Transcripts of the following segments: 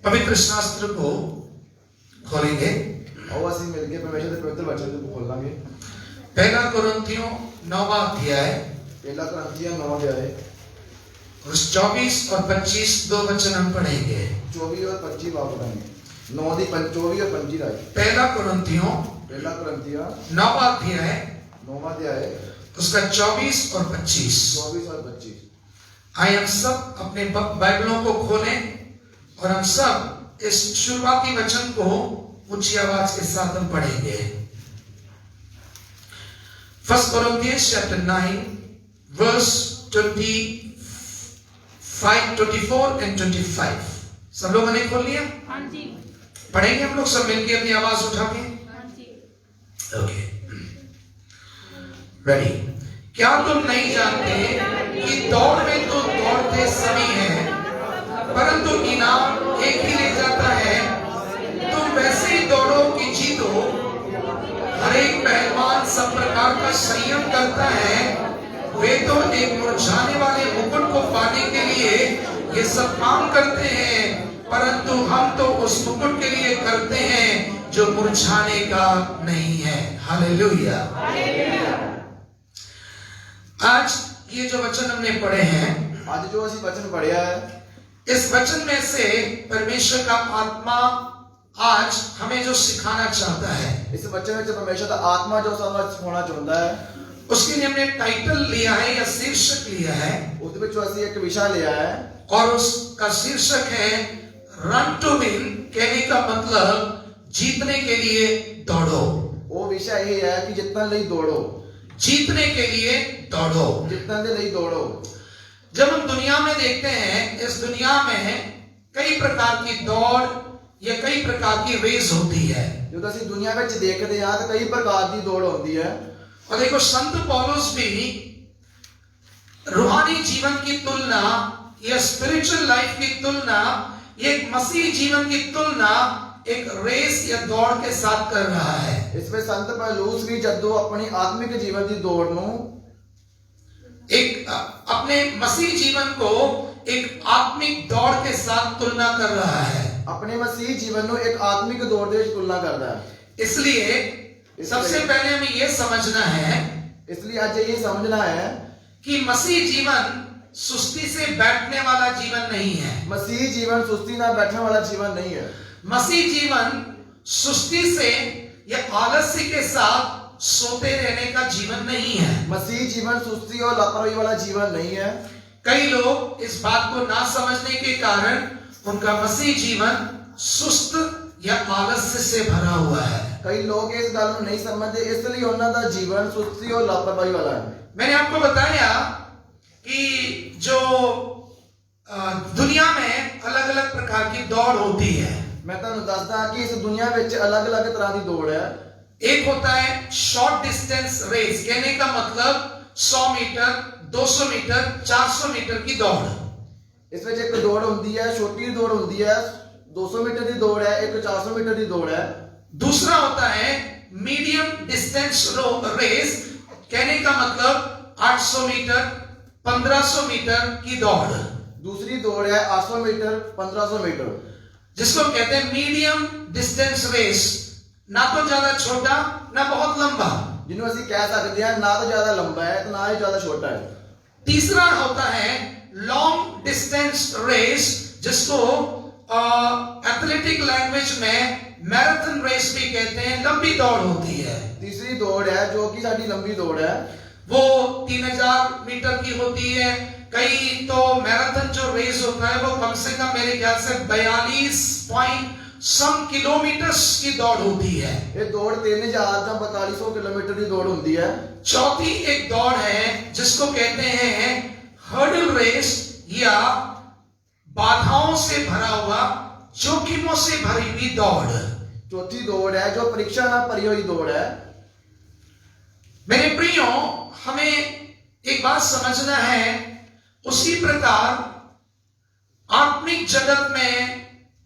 पवित्र शास्त्र को खोलेंगे और ਅਸੀਂ ਮਿਲ ਕੇ ਪਰਮੇਸ਼ਰ ਦੇ ਪਵਿੱਤਰ ਵਚਨ ਨੂੰ ਖੋਲਾਂਗੇ। पहला कुरिन्थियों 9वां अध्याय पहला कुरिन्थियों 9 अध्याय उस 24 और 25 दो वचन हम पढ़ेंगे। 24 और 25 बात पढ़ेंगे। 9 दी 24 और 25 राय। पहला कुरिन्थियों 9वां अध्याय 9वां अध्याय उसका 24 और 25। 24 और 25। आइए हम सब अपने बाइबलों को खोलें और हम सब इस शुरुआती वचन को ऊंची आवाज के साथ हम पढ़ेंगे। First Corinthians chapter 9 verse 25, 24 and 25। सब लोगों ने खोल लिया? हाँ जी। पढ़ेंगे हम लोग सब मिलकर अपनी आवाज उठा के। हाँ जी। Okay, ready? क्या तुम नहीं जानते कि दौड़ में तो दौड़ते सभी हैं, परंतु इनाम एक ही ले जाता है। तुम वैसे ही दौड़ो कि जीतो। हर एक पहलवान सब प्रकार का संयम करता है। वे तो एक मुरझाने वाले मुकुट को पाने के लिए ये सब काम करते हैं, परंतु हम तो उस मुकुट के लिए करते हैं जो मुरझाने का नहीं है। हालेलुया। आज ये जो वचन हमने पढ़े हैं, आज जो ਅਸੀਂ वचन पढ़िया है, इस वचन में से परमेश्वर का आत्मा आज हमें जो सिखाना चाहता है, इस वचन में परमेश्वर का आत्मा जो ਸਾਨੂੰ ਸਿਖਾਉਣਾ ਚਾਹੁੰਦਾ है, उसके लिए हमने टाइटल लिया है या शीर्षक लिया है, उसਦੇ ਵਿੱਚ ਅਸੀਂ ਇੱਕ ਵਿਸ਼ਾ ਲਿਆ है और उसका शीर्षक है रन टू विन। कहने का मतलब जीतने के लिए दौड़ो। ਉਹ ਵਿਸ਼ਾ ਇਹ ਹੈ ਕਿ ਜਿੱਤਣ ਲਈ ਦੌੜੋ। जीतने के लिए दौड़ो। ਜਿੱਤਣ ਦੇ ਲਈ ਦੌੜੋ। जब हम दुनिया में देखते हैं, इस दुनिया में कई प्रकार की दौड़ या कई प्रकार की रेस होती है। ਜਦੋਂ ਅਸੀਂ ਦੁਨੀਆ ਵਿੱਚ ਦੇਖਦੇ ਹਾਂ ਤਾਂ ਕਈ ਪ੍ਰਕਾਰ ਦੀ ਦੌੜ ਹੁੰਦੀ ਹੈ। और देखो संत पौलुस भी रूहानी जीवन की तुलना या स्पिरिचुअल लाइफ की तुलना, एक मसीह जीवन की तुलना एक रेस या दौड़ के साथ कर रहा है। इसमें संत पौलुस भी ਜਦੋਂ अपनी आत्मिक जीवन की दौड़ ਨੂੰ एक अपने मसीह जीवन को एक आत्मिक दौड़ के साथ तुलना कर रहा है। अपने मसीह जीवन ਨੂੰ एक आत्मिक दौड़ ਦੇ ਵਿੱਚ तुलना करता है। इसलिए सबसे पहले हमें यह समझना है, इसलिए आज ये समझना है कि मसीह जीवन सुस्ती से बैठने वाला जीवन नहीं है। मसीह जीवन सुस्ती ना बैठने वाला जीवन नहीं है। मसीह जीवन सुस्ती से या आलस्य के साथ सोते रहने का जीवन नहीं है। मसीह जीवन सुस्ती और लापरवाही वाला जीवन नहीं है। कई लोग इस बात को ना समझने के कारण उनका मसीह जीवन सुस्त या आलस्य से भरा हुआ है। कई लोग इस गल को नहीं समझते, इसलिए उन्हों का जीवन सुस्ती और लापरवाही वाला है। मैंने आपको बताया कि जो दुनिया में अलग अलग प्रकार की दौड़ होती है। मैं तुहानू दसदा कि इस दुनिया में अलग अलग तरह की दौड़ है। एक होता है शॉर्ट डिस्टेंस रेस। कहने का मतलब 100 मीटर, 200 मीटर, 400 मीटर की दौड़। इसमें एक दौड़ होती है, छोटी दौड़ होती है, 200 मीटर की दौड़ है, एक 400 मीटर की दौड़ है। दूसरा होता है मीडियम डिस्टेंस रेस। कहने का मतलब 800 मीटर, 1500 मीटर की दौड़। दूसरी दौड़ है 800 मीटर, 1500 मीटर, जिसको कहते हैं मीडियम डिस्टेंस रेस। ना तो ज्यादा छोटा ना बहुत लंबा, जिन्हों ਅਸੀਂ कह सकते हैं ना तो ज्यादा लंबा है तो ना ही ज्यादा छोटा है। तीसरा होता है लॉन्ग डिस्टेंस रेस, जिसको एथलेटिक लैंग्वेज में मैराथन रेस भी कहते हैं। लंबी दौड़ होती है। तीसरी दौड़ है जो कि साडी लंबी दौड़ है, वो 3000 मीटर की होती है। कई तो मैराथन जो रेस होता है वो कम से कम मेरे ख्याल से 42 पॉइंट सम किलोमीटर की दौड़ होती है। ये दौड़ 3000 या 4200 किलोमीटर की दौड़ होती है। चौथी एक दौड़ है जिसको कहते हैं हर्डल रेस, या बाधाओं से भरा हुआ, जोखिमों से भरी हुई दौड़। चौथी दौड़ है जो परीक्षा ना भरी हुई दौड़ है। मेरे प्रियो, हमें एक बात समझना है, उसी प्रकार आत्मिक जगत में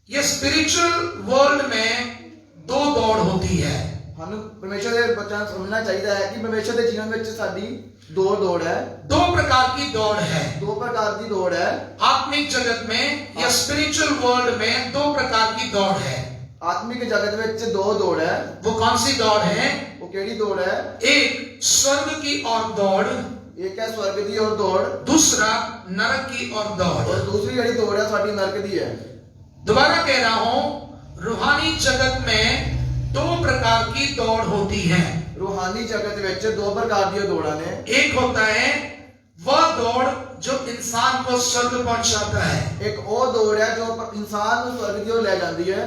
या स्पिरिचुअल वर्ल्ड में दो दौड़ होती है। ਸਾਨੂੰ ਪਰਮੇਸ਼ਰ ਦੇ ਬੱਚਿਆਂ ਨੂੰ ਸਮਝਣਾ ਚਾਹੀਦਾ ਹੈ ਕਿ ਪਰਮੇਸ਼ਰ ਦੇ ਜੀਵਨ ਵਿੱਚ ਸਾਡੀ दौड़ है। दो प्रकार की दौड़ है। दो प्रकार की दौड़ है। आत्मिक जगत में या स्पिरिचुअल वर्ल्ड में दो प्रकार की दौड़ है। आत्मिक जगत में दो दौड़ है। वो कौन सी दौड़ है? वो केड़ी दौड़ है? एक स्वर्ग की ओर दौड़, एक है स्वर्ग की ओर दौड़, दूसरा नरक की ओर दौड़। और दूसरी जड़ी दौड़ है साडी नरक की है। दोबारा कह रहा हूं, रूहानी जगत में दो प्रकार की दौड़ होती है। रूहानी जगत में दो प्रकार की दौड़ा ने। एक होता है वह दौड़ जो इंसान को स्वर्ग पहुंचाता है। एक वो दौड़ है जो इंसान को स्वर्ग की ओर ले जाती है।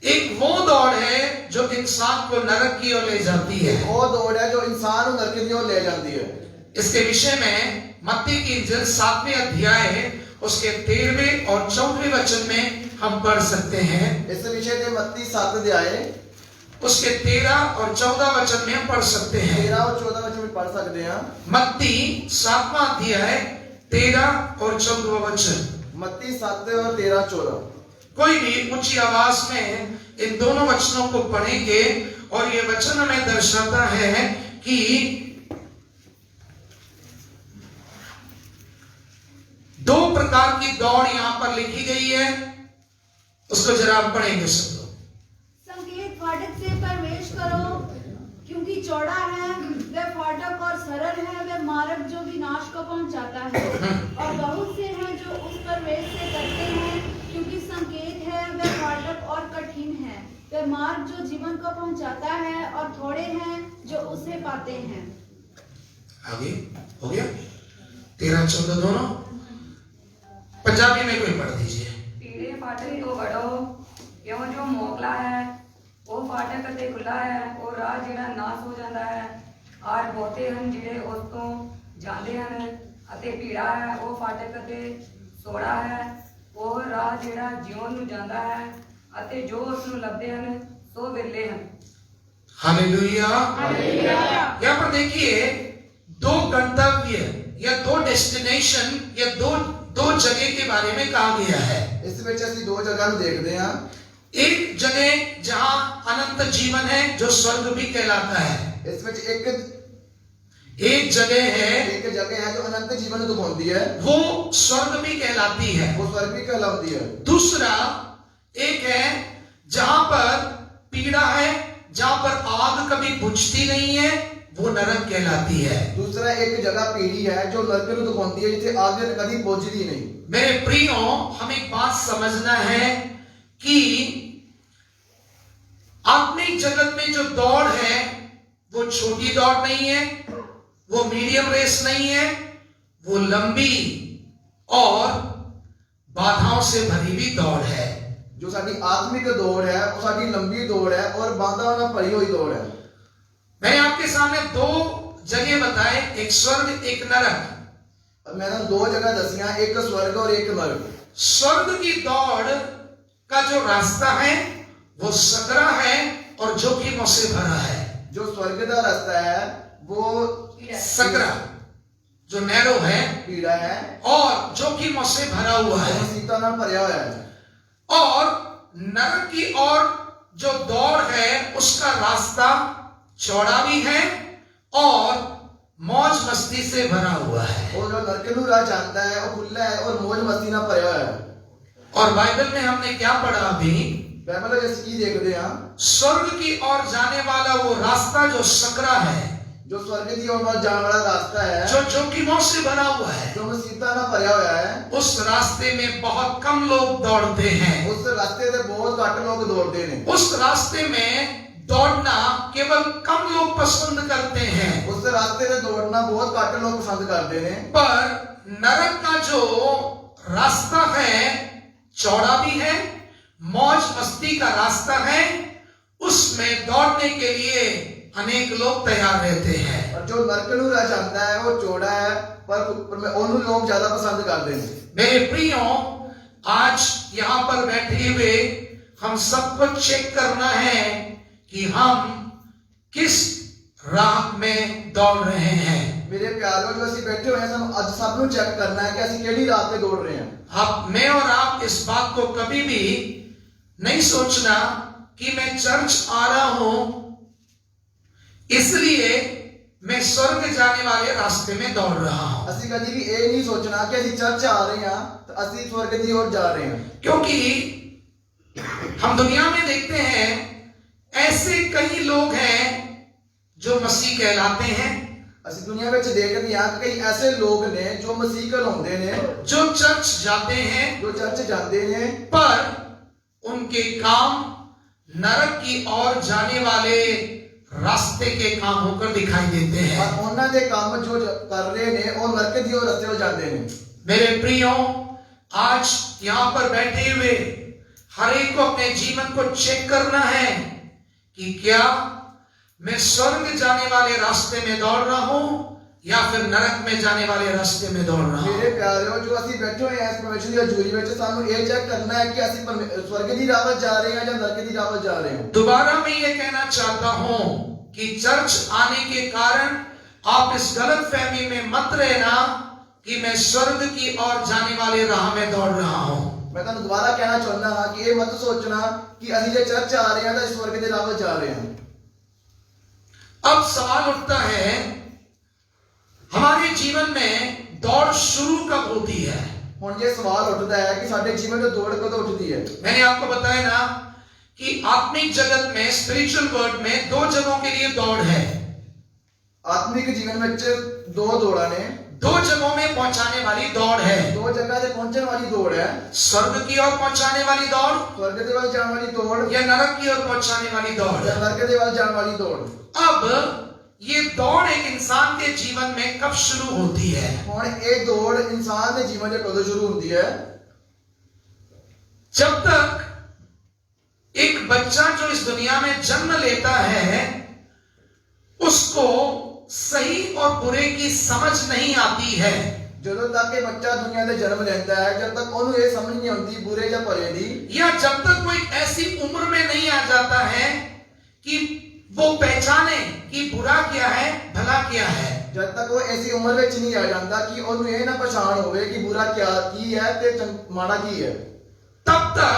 एक वो दौड़ है जो इंसान को नरक की ओर ले जाती है। वो दौड़ है जो इंसान को नरक की ओर ले जाती है। इसके विषय में मत्ती की इंजील 7वें अध्याय उसके 13वें और 14वें वचन में हम पढ़ सकते हैं। इस विषय में मत्ती 7 अध्याय उसके 13 और 14 वचन में हम पढ़ सकते हैं। 13 और 14 वचन में पढ़ सकते हैं। मत्ती 7वां अध्याय 13 और 14 वचन। मत्ती 7 और 13 14। कोई भी ऊंची आवाज में इन दोनों वचनों को पढ़ेंगे और ये वचन हमें दर्शाता है कि दो प्रकार की दौड़ यहां पर लिखी गई है। उसको जरा आप पढ़ेंगे सब लोग। संकेत फाटक से प्रवेश करो, क्योंकि चौड़ा है वह फाटक और सरल है वह मार्ग जो विनाश को पहुंचाता है, और बहुत से हैं जो उस प्रवेश से करते हैं, क्योंकि संकेत है वह फाटक और कठिन है वह मार्ग जो जीवन को पहुंचाता है, और थोड़े हैं जो उसे पाते हैं। आगे हो गया 13 14 दोनों। पंजाबी में कोई पढ़ दीजिए। पीड़े फाटक तो वड़ो, क्यों जो मोगला है वो फाटक अते खुला है, वो राह जिहड़ा नाश हो जाता है, और बहुते हन जिहड़े उस तो जांदे हन, अते पीड़ा है वो फाटक अते सोड़ा है, वो राह जिहड़ा जीवन नूं जांदा है, अते जो उस नूं लभदे हन सो विरले हन। हालेलुया। हालेलुया। यहाँ पर देखिए दो गंतव्य या दो डेस्टिनेशन या दो जगह के बारे में कहा गया है। इस ਵਿੱਚ ਅਸੀਂ दो जगह देखते हैं। एक जगह जहां अनंत जीवन है जो स्वर्ग भी कहलाता है। इस ਵਿੱਚ एक जगह है जो अनंत जीवन को दिखाती है, वो स्वर्ग भी कहलाती है। वो स्वर्ग भी कहलाती है। दूसरा एक है जहां पर पीड़ा है, जहां पर आग कभी बुझती नहीं है, वो नरक कहलाती है। दूसरा एक जगह पीढ़ी है जो नरक को दिखाती है, जिसे आग कभी बुझती नहीं। मेरे प्रियो, हमें एक बात समझना है कि आत्मिक जगत में जो दौड़ है वो छोटी दौड़ नहीं है, वो मीडियम रेस नहीं है, वो लंबी और बाधाओं से भरी हुई दौड़ है। जो साडी आत्मिक दौड़ है वो साडी लंबी दौड़ है और बाधाओं से भरी हुई दौड़ है। मैंने आपके सामने दो जगह बताए, एक स्वर्ग एक नरक। मैंने दो जगह दसिया, एक स्वर्ग और एक नरक। स्वर्ग की दौड़ का जो रास्ता है वो सकरा है और जोखिमों से भरा है। जो स्वर्ग का रास्ता है वो सकरा, जो नैरो है, पीड़ा है और जोखिमों से भरा हुआ है। मुसीबतों ਨਾਲ ਭਰਿਆ ਹੋਇਆ है। और नरक की ओर जो दौड़ है उसका रास्ता चौड़ा भी है और मौज मस्ती से भरा हुआ है। और जो नरक ਨੂੰ ਰਾਹ ਜਾਂਦਾ है वो खुला है और मौज मस्ती ਨਾਲ ਭਰਿਆ ਹੋਇਆ है। और बाइबल में हमने क्या पढ़ा अभी? बाइबल में जैसे की देखते हैं, स्वर्ग की ओर जाने वाला वो रास्ता जो सकरा है, जो स्वर्ग की ओर जाने वाला रास्ता है, जो जोखिमों से भरा हुआ है, जो मुसीबतों ਨਾਲ ਭਰਿਆ ਹੋਇਆ है, उस रास्ते में बहुत कम लोग दौड़ते हैं। उस रास्ते से बहुत घट लोग दौड़ते हैं। उस रास्ते में दौड़ना केवल कम लोग पसंद करते हैं। उस रास्ते से दौड़ना बहुत घट लोग पसंद करते हैं। पर नरक का जो रास्ता है चौड़ा भी है, मौज मस्ती का रास्ता है, उसमें दौड़ने के लिए अनेक लोग तैयार रहते हैं। और जो नरक ਨੂੰ ਰਾਹ ਜਾਂਦਾ है वो चौड़ा है पर ਉਹਨੂੰ लोग ज्यादा पसंद करते हैं। मेरे प्रियो, आज यहाँ पर बैठे हुए हम सबको चेक करना है कि हम किस राह में दौड़ रहे हैं। मेरे प्यारों, जो ਅਸੀਂ बैठे हुए हैं ਸਾਨੂੰ ਅੱਜ ਸਭ ਨੂੰ ਚੈੱਕ करना है कि ਅਸੀਂ ਕਿਹੜੀ ਰਾਹ ਤੇ दौड़ रहे हैं। मैं और आप इस बात को कभी भी नहीं सोचना कि मैं चर्च आ रहा हूं इसलिए मैं स्वर्ग जाने वाले रास्ते में दौड़ रहा हूं। ਅਸੀਂ ਕਦੀ ਵੀ ਇਹ ਨਹੀਂ ਸੋਚਣਾ ਕਿ ਅਸੀਂ ਚਰਚ ਆ ਰਹੇ ਹਾਂ ਤਾਂ ਅਸੀਂ ਸਵਰਗ ਦੀ ओर जा रहे हैं, क्योंकि हम दुनिया में देखते हैं ऐसे कई लोग हैं जो मसीह कहलाते हैं, ਅਸੀਂ ਦੁਨੀਆ ਵਿੱਚ ਦੇਖਦੇ ਹਾਂ ਕਿ ਕਈ ਐਸੇ ਲੋਕ ਨੇ ਜੋ ਮਸੀਹ कहलाਉਂਦੇ ਨੇ, जो चर्च जाते हैं, ਜੋ ਚਰਚ ਜਾਂਦੇ ਨੇ, पर उनके काम नरक की ओर जाने वाले रास्ते के काम होकर दिखाई देते हैं। ਪਰ ਉਹਨਾਂ ਦੇ ਕੰਮ ਜੋ ਕਰ ਰਹੇ ਨੇ ਉਹ ਨਰਕ ਦੀ ओर ਰਸਤੇ 'ਤੇ ਜਾਂਦੇ ਨੇ। मेरे प्रियो, आज यहां पर बैठे हुए हर एक को अपने जीवन को चेक करना है कि क्या मैं स्वर्ग जाने वाले रास्ते में दौड़ रहा हूं या फिर नरक में जाने वाले रास्ते में दौड़ रहा हूं। ਮੇਰੇ ਪਿਆਰਿਓ, ਜੋ ਅਸੀਂ ਬੈਠੇ ਹੋਏ ਹਾਂ ਇਸ ਪਰਮੇਸ਼ਰ ਦੀ ਹਜ਼ੂਰੀ ਵਿੱਚ, ਸਾਨੂੰ ਇਹ ਚੈੱਕ ਕਰਨਾ ਹੈ ਕਿ ਅਸੀਂ ਸਵਰਗ ਦੀ ਰਾਹ ਵੱਲ ਜਾ ਰਹੇ ਹਾਂ ਜਾਂ ਨਰਕ ਦੀ ਰਾਹ ਵੱਲ ਜਾ ਰਹੇ ਹਾਂ। दोबारा मैं ये कहना चाहता हूं कि चर्च आने के कारण आप इस गलत फहमी में मत रहना कि मैं स्वर्ग की ओर जाने वाले राह में दौड़ रहा हूं। ਮੈਂ ਤੁਹਾਨੂੰ ਦੁਬਾਰਾ ਕਹਿਣਾ ਚਾਹੁੰਦਾ ਹਾਂ ਕਿ ਇਹ ਮਤ ਸੋਚਣਾ ਕਿ ਅਸੀਂ ਜੇ ਚਰਚ ਆ ਰਹੇ ਹਾਂ ਤਾਂ ਸਵਰਗ ਦੇ ਰਾਹ ਵੱਲ ਜਾ ਰਹੇ ਹਾਂ। अब सवाल उठता है, हमारे जीवन में दौड़ शुरू कब होती है? ਹੁਣ ਇਹ ਸਵਾਲ ਉੱਠਦਾ ਹੈ ਕਿ ਸਾਡੇ ਜੀਵਨ ਵਿੱਚ ਦੌੜ ਕਦੋਂ ਉੱਠਦੀ ਹੈ। मैंने आपको बताया ना कि आत्मिक जगत में, स्पिरिचुअल वर्ल्ड में दो जगहों के लिए दौड़ है। ਆਤਮਿਕ ਜੀਵਨ ਵਿੱਚ ਦੋ ਦੌੜਾਂ ਨੇ, दो जगहों में पहुंचाने वाली दौड़ है। ਦੋ ਜਗ੍ਹਾ ਤੇ ਪਹੁੰਚਣ ਵਾਲੀ ਦੌੜ ਹੈ, स्वर्ग की ओर पहुंचाने वाली दौड़ ਸਵਰਗ ਦੇ ਵੱਲ ਜਾਣ ਵਾਲੀ ਦੌੜ या नरक की ओर पहुंचाने वाली दौड़। ਜਾਂ ਨਰਕ ਦੇ ਵੱਲ ਜਾਣ ਵਾਲੀ ਦੌੜ। अब ये दौड़ एक इंसान के जीवन में कब शुरू होती है? ਹੁਣ ਇਹ ਦੌੜ ਇਨਸਾਨ ਦੇ ਜੀਵਨ 'ਚ ਕਦੋਂ ਸ਼ੁਰੂ ਹੁੰਦੀ ਹੈ? जब तक एक बच्चा जो इस दुनिया में जन्म लेता है उसको सही और बुरे की समझ नहीं आती है। ਜਦੋਂ ਤੱਕ ਇਹ ਬੱਚਾ ਦੁਨੀਆ ਤੇ ਜਨਮ ਲੈਂਦਾ ਹੈ, ਜਦ ਤੱਕ ਉਹਨੂੰ ਇਹ ਸਮਝ ਨਹੀਂ ਆਉਂਦੀ ਬੁਰੇ ਜਾਂ ਭਲੇ ਦੀ, या जब तक कोई ऐसी उम्र में नहीं आ जाता है कि वो पहचाने कि बुरा क्या है, भला क्या है। ਜਦ ਤੱਕ ਉਹ ਐਸੀ ਉਮਰ ਵਿੱਚ ਨਹੀਂ ਆ ਜਾਂਦਾ ਕਿ ਉਹਨੂੰ ਇਹ ਨਾ ਪਛਾਣ ਹੋਵੇ ਕਿ ਬੁਰਾ ਕੀ ਹੈ ਤੇ ਮਾੜਾ ਕੀ ਹੈ, तब तक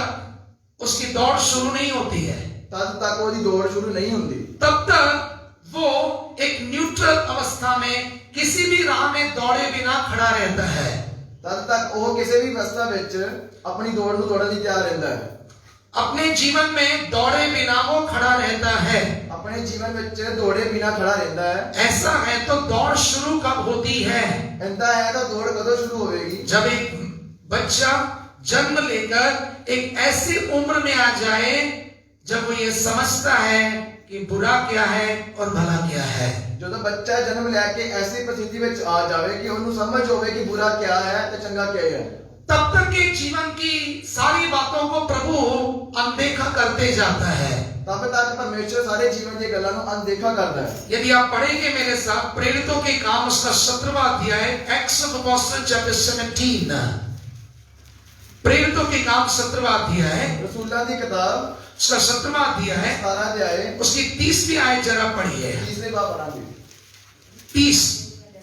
उसकी दौड़ शुरू नहीं होती है। ਤਦ ਤੱਕ ਉਹਦੀ ਦੌੜ ਸ਼ੁਰੂ ਨਹੀਂ ਹੁੰਦੀ। तब तक वो एक न्यूट्रल अवस्था में किसी भी राह में दौड़े बिना खड़ा रहता है। ਤਦ ਤੱਕ ਉਹ ਕਿਸੇ ਵੀ ਅਵਸਥਾ ਵਿੱਚ ਆਪਣੀ ਦੌੜ ਨੂੰ ਦੌੜਨ ਲਈ ਤਿਆਰ ਰਹਿੰਦਾ ਹੈ। अपने जीवन में दौड़े बिना वो खड़ा रहता है। ਆਪਣੇ ਜੀਵਨ ਵਿੱਚ ਦੌੜੇ ਬਿਨਾ ਖੜਾ ਰਹਿੰਦਾ ਹੈ। ऐसा है तो दौड़ शुरू कब होती है? ਇੰਦਾ ਹੈ ਤਾਂ ਦੌੜ ਕਦੋਂ ਸ਼ੁਰੂ ਹੋਵੇਗੀ? जब एक बच्चा जन्म लेकर एक ऐसी उम्र में आ जाए जब वो ये समझता है कि बुरा क्या है और भला क्या है। ਜਦੋਂ ਬੱਚਾ ਜਨਮ ਲੈ ਕੇ ਐਸੀ परिस्थिति ਵਿੱਚ ਆ ਜਾਵੇ ਕਿ ਉਹਨੂੰ ਸਮਝ ਹੋਵੇ ਕਿ बुरा क्या है ਤੇ ਚੰਗਾ क्या है, तब तक के जीवन की सारी बातों को प्रभु अनदेखा करते जाता है। तब तक परमेश्वर सारे जीवन की गल्लां नूं अनदेखा करता है। यदि आप पढ़ेंगे मेरे साथ प्रेरितों के काम उसका 17वां अध्याय, एक्ट्स ऑफ अपोस्टल चैप्टर 17, प्रेरितों के काम 17वां अध्याय, रसूलां दी किताब उसका 17वां अध्याय, 17 अध्याय उसकी 30वीं आयत जरा पढ़िए। तीसरे बाब पढ़ांगे 30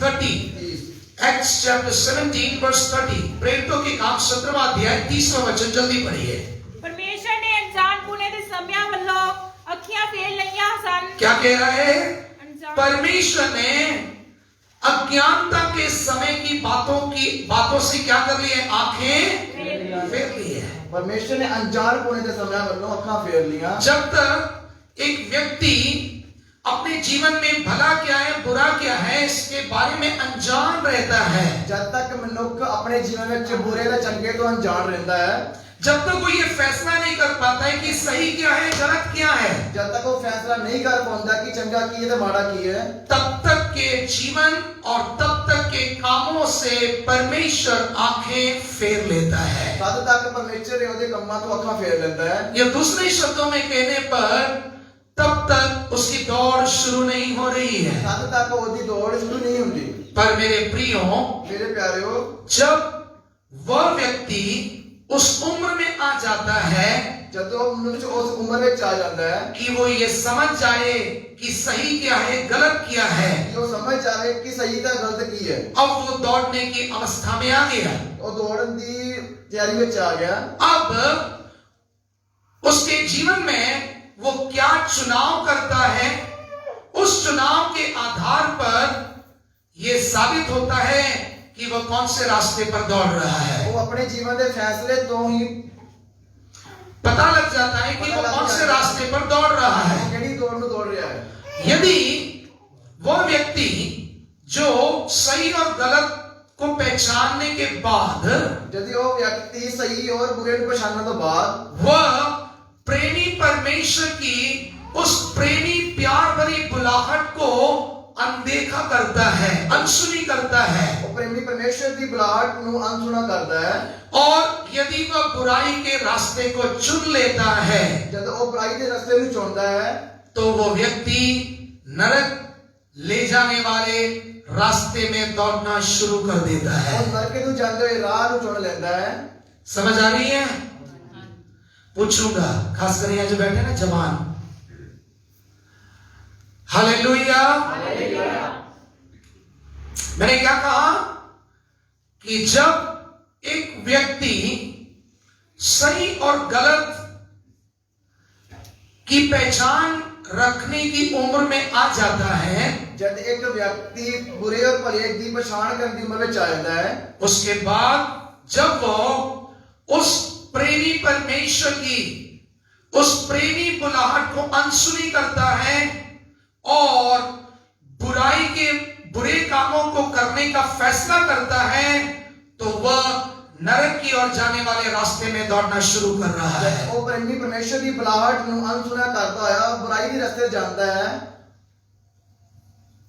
30 30 एक्ट्स चैप्टर 17 वर्स 30, प्रेरितों के काम 17वां अध्याय 30वां वचन जल्दी पढ़िए। परमेश्वर ने अनजान पुणे दे समयां ਵੱਲੋਂ ਅੱਖੀਆਂ ਫੇਰ ਲਈਆਂ ਸਨ। क्या कह रहा है? अनजान परमेश्वर ने अज्ञानता के समय की बातों से क्या कर लिए? आंखें फेर ली है। परमेश्वर ने अनजान पुणे दे समय ਵੱਲੋਂ ਅੱਖਾਂ ਫੇਰ ਲੀਆਂ। जब तक एक व्यक्ति अपने जीवन में भला क्या है, बुरा क्या है, इसके बारे में अनजान रहता है, जब तक मनुष्य अपने जीवन में बुरे ते चंगे तो अनजान रहता है, जब तक वो ये फैसला नहीं कर पाता है कि सही क्या है, गलत क्या है, जब तक वो फैसला नहीं कर पाता कि चंगा की है तो माड़ा की है, तब तक के जीवन और तब तक के कामों से परमेश्वर आंखें फेर लेता है। तद तक परमेश्वर ਉਹਦੇ ਕੰਮਾਂ ਤੋਂ ਅੱਖਾਂ ਫੇਰ ਲੈਂਦਾ ਹੈ। या दूसरे शब्दों में कहने पर तब तक उसकी दौड़ शुरू नहीं हो रही है। तद तक ਉਹਦੀ ਦੌੜ ਸ਼ੁਰੂ नहीं ਹੁੰਦੀ। पर मेरे प्रियो, मेरे प्यारेओ, जब वह व्यक्ति उस उम्र में आ जाता है ਜਦੋਂ ਮਨੁੱਖ ਉਸ ਉਮਰ ਵਿੱਚ ਆ ਜਾਂਦਾ ਹੈ कि वो ये समझ जाए कि सही क्या है, गलत क्या है, कि ਉਹ ਸਮਝ ਜਾਵੇ ਕਿ ਸਹੀ ਤੇ ਗਲਤ ਕੀ ਹੈ, अब वो दौड़ने की अवस्था में आ गया। ਉਹ ਦੌੜਨ ਦੀ ਤਿਆਰੀ ਵਿੱਚ ਆ ਗਿਆ। अब उसके जीवन में वो क्या चुनाव करता है, उस चुनाव के आधार पर यह साबित होता है कि वह कौन से रास्ते पर दौड़ रहा है। वो अपने जीवन के फैसले तो ही पता लग जाता है कि वो कौन से रास्ते पर दौड़ रहा है। केड़ी दौड़ में दौड़ रहा है। यदि वह व्यक्ति जो सही और गलत को पहचानने के बाद यदि वो व्यक्ति सही और बुरे को पहचानने तो बाद वह प्रेमी परमेश्वर की उस प्रेमी प्यार भरी बुलाहट को अनदेखा करता है, अनसुनी करता है, वो प्रेमी परमेश्वर की बुलाहट को अनसुना करता है, और यदि वह बुराई के रास्ते को चुन लेता है, जब वो बुराई के रास्ते को चुनता है, तो वो व्यक्ति नरक ले जाने वाले रास्ते में दौड़ना शुरू कर देता है। वो नरक को जाते हुए राह को चुन लेता है। समझ आ रही है? पूछूंगा, खासकर यहाँ जो बैठे ना जवान। हालेलुया। मैंने क्या कहा कि जब एक व्यक्ति सही और गलत की पहचान रखने की उम्र में आ जाता है, जब एक व्यक्ति बुरे और भले की पहचान करने की उम्र में आ जाता है, उसके बाद जब वो उस प्रेमी परमेश्वर की उस प्रेमी बुलाहट को अनसुनी करता है और बुराई के बुरे कामों को करने का फैसला करता है, तो वह नरक की ओर जाने वाले रास्ते में दौड़ना शुरू कर रहा है। वो प्रेमी परमेश्वर की बुलाहट को अनसुना करता है, बुराई के रास्ते जाता है।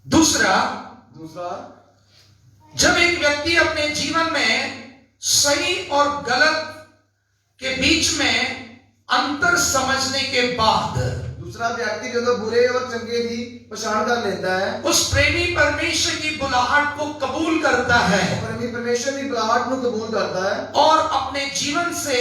दूसरा, जब एक व्यक्ति अपने जीवन में सही और गलत के बीच में अंतर समझने के बाद दूसरा व्यक्ति जो बुरे और चंगे की पहचान कर लेता है, उस प्रेमी परमेश्वर की बुलाहट को कबूल करता है, प्रेमी परमेश्वर की बुलाहट को कबूल करता है और अपने जीवन से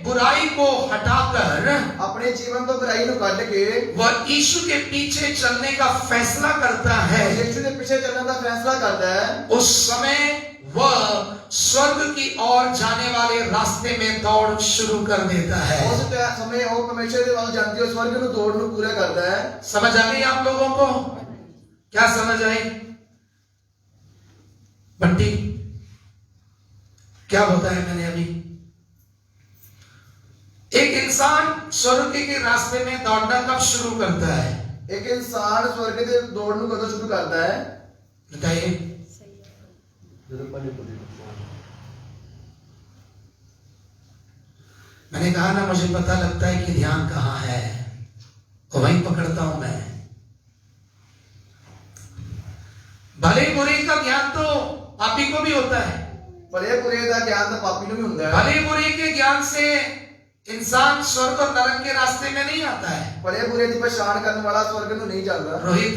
बुराई को हटाकर अपने जीवन को बुराई को काट के वह यीशु के पीछे चलने का फैसला करता है, यीशु के पीछे चलने का फैसला करता है, उस समय वह स्वर्ग की ओर जाने वाले रास्ते में दौड़ शुरू कर देता है। उस समय वो परमेश्वर के वाल जानती है, स्वर्ग को दौड़ को पूरा करता है। समझ आ गई आप लोगों को? क्या समझ आई? बंटी क्या बताया मैंने अभी? एक इंसान स्वर्ग के रास्ते में दौड़ना कब शुरू करता है? एक इंसान स्वर्ग के दौड़ को कब शुरू करता है? बताइए। मैंने कहा ना, मुझे पता लगता है कि ध्यान कहाँ है, तो वहीं पकड़ता हूं मैं। भले बुरे का ज्ञान तो पापी को भी होता है, भले बुरे का ज्ञान तो पापी को भी होता है। भले बुरे के ज्ञान से इंसान स्वर्ग और नरक के रास्ते में नहीं आता है। भले बुरे की पहचान करने वाला स्वर्ग में नहीं जाता। रोहित,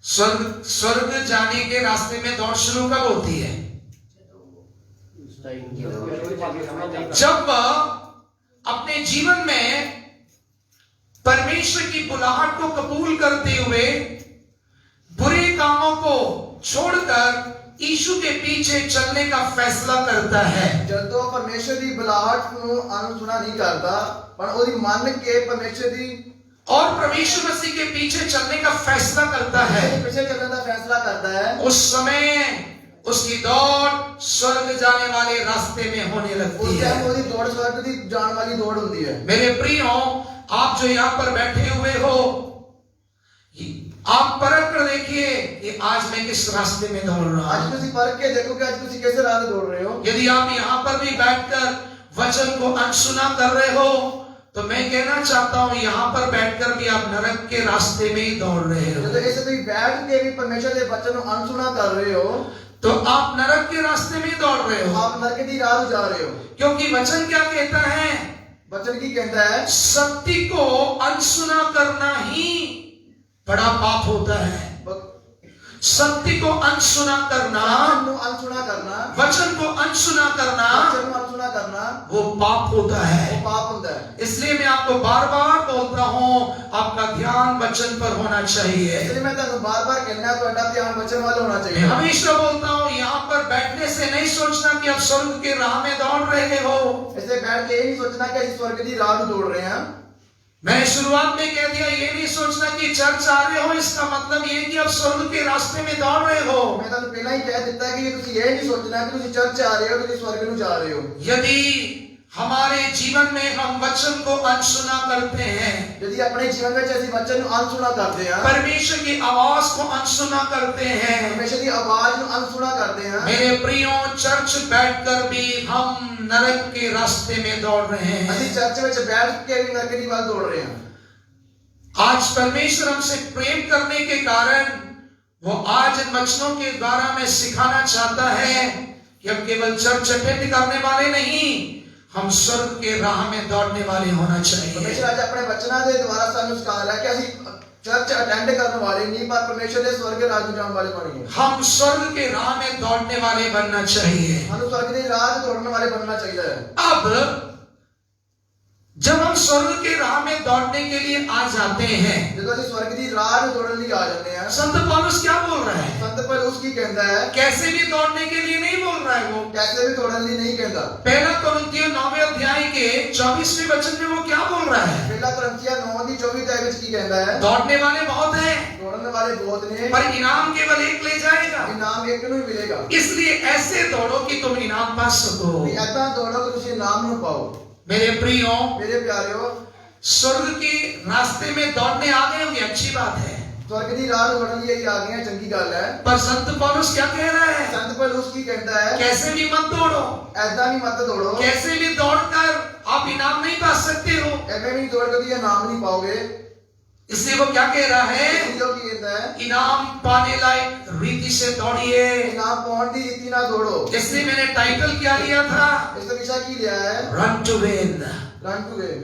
स्वर्ग जाने के रास्ते में दौड़ शुरू कब होती है? जब वह अपने जीवन में परमेश्वर की बुलाहट को कबूल करते हुए बुरे कामों को छोड़कर यीशु के पीछे चलने का फैसला करता है। जब तो परमेश्वर की बुलाहट को अनसुना नहीं करता, पर ओदी मान के परमेश्वर की और परमेश्वर मसीह के पीछे चलने का फैसला करता है, पीछे चलने का फैसला करता है, उस समय उसकी दौड़ स्वर्ग जाने वाले रास्ते में होने लगती है। उसकी दौड़ स्वर्ग की जाने वाली दौड़ होती है। मेरे प्रियो, आप जो यहाँ पर बैठे हुए हो, आप परख कर देखिए कि आज मैं किस रास्ते में दौड़ रहा हूं। आज तुम परख के देखो कि आज तुम कैसे राह दौड़ रहे हो। यदि आप यहाँ पर भी बैठकर वचन को अनसुना कर रहे हो, तो मैं कहना चाहता हूँ यहाँ पर बैठकर भी आप नरक के रास्ते में ही दौड़ रहे हो। तो ऐसे तुम बैठ के भी परमेश्वर के वचन को अनसुना कर रहे हो, तो आप नरक के रास्ते में दौड़ रहे हो। आप नरक की राह जा रहे हो। क्योंकि वचन क्या कहता है? वचन की कहता है, सत्य को अनसुना करना ही बड़ा पाप होता है। सत्य को अनसुना करना, वचन को अनसुना करना, वो पाप होता है। इसलिए मैं आपको बार बार बोलता हूँ, आपका ध्यान वचन पर होना चाहिए। इसलिए मैं तो बार-बार कहना, तो ध्यान वचन वाला होना चाहिए। मैं हमेशा बोलता हूँ, यहाँ पर बैठने से नहीं सोचना कि आप स्वर्ग के राह में दौड़ रहे हो। ऐसे बैठ के यही सोचना कि स्वर्ग की राह में दौड़ रहे हैं। मैंने शुरुआत में कह दिया, ये नहीं सोचना कि चर्च आ रहे हो इसका मतलब ये कि अब स्वर्ग के रास्ते में दौड़ रहे हो। मैं ਤੁਹਾਨੂੰ ਪਹਿਲਾਂ ਹੀ ਕਹਿ ਦਿੱਤਾ ਕਿ ਤੁਸੀਂ ਇਹ ਨਹੀਂ ਸੋਚਣਾ ਕਿ ਤੁਸੀਂ ਚਰਚ ਆ ਰਹੇ ਹੋ, ਤੁਸੀਂ ਸਵਰਗ ਨੂੰ ਜਾ ਰਹੇ ਹੋ। यदि हमारे जीवन में हम वचन को अनसुना करते हैं, यदि अपने जीवन ਵਿੱਚ ਅਸੀਂ ਵਚਨ ਨੂੰ ਅਣਸੁਣਾ ਕਰਦੇ ਹਾਂ, परमेश्वर की आवाज को अनसुना करते हैं, परमेश्वर ਦੀ ਆਵਾਜ਼ ਨੂੰ ਅਣਸੁਣਾ ਕਰਦੇ ਹਾਂ, मेरे प्रियो चर्च बैठकर भी हम नरक के रास्ते में दौड़ रहे हैं। ਅਸੀਂ ਚਰਚ ਵਿੱਚ ਬੈਠ ਕੇ ਵੀ ਨਰਕ ਦੀ ਵੱਲ ਦੌੜ ਰਹੇ ਹਾਂ। आज परमेश्वर हमसे प्रेम करने के कारण वो आज इन वचनों के द्वारा में सिखाना चाहता है कि हम केवल चर्च अटेंड करने वाले नहीं, हम स्वर्ग के राह में दौड़ने वाले होना चाहिए। परमेश्वर आज ਆਪਣੇ ਵਚਨਾਂ ਦੇ ਦੁਆਰਾ ਸਾਨੂੰ ਸਿਖਾ ਰਿਹਾ ਕਿ ਅਸੀਂ ਚਰਚ ਅਟੈਂਡ ਕਰਨ ਵਾਲੇ ਨਹੀਂ, ਪਰ परमेश्वर ਦੇ ਸਵਰਗ ਰਾਜ ਨੂੰ ਜਾਣ ਵਾਲੇ ਬਣੀਏ। हम स्वर्ग के राह में दौड़ने वाले बनना चाहिए। ਸਾਨੂੰ ਸਵਰਗ ਦੇ ਰਾਹ 'ਚ ਦੌੜਨ ਵਾਲੇ ਬਣਨਾ ਚਾਹੀਦਾ ਹੈ। अब जब हम स्वर्ग के राह में दौड़ने के लिए आ जाते हैं, ਜਦੋਂ ਅਸੀਂ ਸਵਰਗ ਦੀ ਰਾਹ ਨੂੰ ਦੌੜਨ ਲਈ ਆ ਜਾਂਦੇ ਹਾਂ, संत पौलुस क्या बोल रहा है? ਸੰਤ ਪੌਲੁਸ ਕੀ ਕਹਿੰਦਾ ਹੈ? कैसे भी दौड़ने के लिए नहीं बोल रहा है वो। कैसे भी दौड़न ਲਈ नहीं कहता। पहला कुरिन्थियों 9वें अध्याय के 24वें वचन में वो क्या बोल रहा है? ਪਹਿਲਾ ਕੁਰਿੰਥੀਆਂ 9 ਦੀ 24 ਅਧਿਆਇ ਵਿੱਚ ਕੀ ਕਹਿੰਦਾ ਹੈ? दौड़ने वाले बहुत हैं, दौड़ने वाले बहुत ने, पर इनाम केवल एक ले जाएगा। इनाम एक ਨੂੰ ਹੀ ਮਿਲੇਗਾ। इसलिए ऐसे दौड़ो कि तुम इनाम पा सको। ਵੀ ਐਦਾਂ ਦੌੜੋ ਕਿ ਤੁਸੀਂ ਇਨਾਮ ਨੂੰ ਪਾਓ। मेरे प्रियो, मेरे प्यारियो, स्वर्ग के रास्ते में दौड़ने आ गए होंगे, अच्छी बात है, स्वर्ग ਦੀ ਰਾਹ ਨੂੰ ਦੌੜਨ ਲਈ ਆ ਗਏ ਹਾਂ, ਚੰਗੀ ਗੱਲ ਹੈ। पर संत पौलुस क्या कह रहा है? ਸੰਤ ਪੌਲੁਸ ਕੀ ਕਹਿੰਦਾ ਹੈ? कैसे भी मत दौड़ो, ਐਦਾਂ ਵੀ ਮਤ ਦੌੜੋ, कैसे भी दौड़कर आप इनाम नहीं पा सकते हो। ਐਵੇਂ ਵੀ ਦੌੜ ਕੇ ਤੁਸੀਂ ਇਨਾਮ ਨਹੀਂ ਪਾਓਗੇ। इसलिए वो क्या कह रहा है? इसलिए वो ਕੀ ਕਹਿੰਦਾ ਹੈ? इनाम पाने लायक रीति से दौड़िए। ਇਨਾਮ ਪਾਉਣ ਦੀ ਰੀਤੀ ਨਾਲ ਦੌੜੋ। इसलिए मैंने टाइटल क्या लिया था? ਇਸ ਦਾ ਵਿਸ਼ਾ ਕੀ ਲਿਆ ਹੈ? Run to win. Run to win.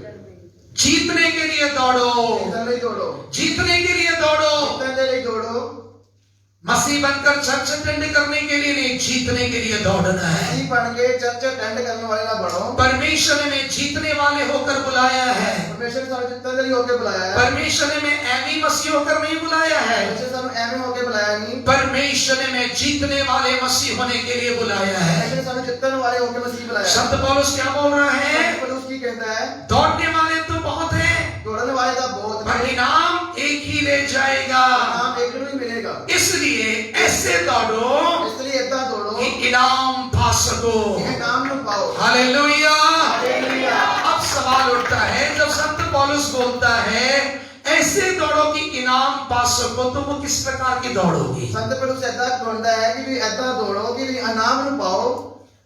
जीतने के लिए दौड़ो, ਜਿੱਤਣ ਲਈ ਦੌੜੋ, जीतने के लिए दौड़ो। ਜਿੱਤਣ ਦੇ ਲਈ ਦੌੜੋ। मसीह बनकर चर्च अटेंड करने के लिए नहीं, जीतने के लिए दौड़ना है। ਮਸੀਹ ਬਣ ਕੇ ਚਰਚ ਅਟੈਂਡ ਕਰਨ ਵਾਲੇ ਨਾ ਬਣੋ। परमेश्वर ने जीतने वाले होकर बुलाया है। ਪਰਮੇਸ਼ਰ ਨੇ ਸਾਨੂੰ ਜਿੱਤਣ ਦੇ ਲਈ ਹੋ ਕੇ ਬੁਲਾਇਆ ਹੈ। परमेश्वर ने मैं एवी मसीह होकर नहीं बुलाया है। ਪਰਮੇਸ਼ਰ ਸਾਨੂੰ ਐਵੇਂ ਹੋ ਕੇ ਬੁਲਾਇਆ ਨਹੀਂ। परमेश्वर ने मैं जीतने वाले मसीह होने के लिए बुलाया है। ਪਰਮੇਸ਼ਰ ਨੇ ਸਾਨੂੰ ਜਿੱਤਣ ਵਾਲੇ ਹੋ ਕੇ ਮਸੀਹ ਬੁਲਾਇਆ ਹੈ। संत पौलुस क्या बोल रहा है? ਸੰਤ ਪੌਲੁਸ ਕੀ ਕਹਿੰਦਾ ਹੈ? दौड़ने वाले तो बहुत हैं, ਦੌੜਨ ਵਾਲੇ ਤਾਂ ਬਹੁਤ पर ਨੇ, इनाम एक ही ले जाएगा। ਇਨਾਮ ਇੱਕ ਨੂੰ ਹੀ ਮਿਲੇਗਾ। इसलिए ऐसे दौड़ो ਇਸ ਲਈ ਏਦਾਂ ਦੌੜੋ कि इनाम पा सको। ਕਿ ਇਨਾਮ ਨੂੰ ਪਾਓ। हालेलुया। हालेलुया। अब सवाल उठता है, जब संत पौलुस बोलता है ऐसे दौड़ो कि इनाम पा सको, तो वो किस प्रकार की दौड़ होगी? ਸੰਤ ਪੌਲੁਸ ਏਦਾਂ ਕਹਿੰਦਾ ਹੈ ਕਿ ਵੀ ਏਦਾਂ ਦੌੜੋ ਕਿ ਵੀ ਇਨਾਮ ਨੂੰ ਪਾਓ।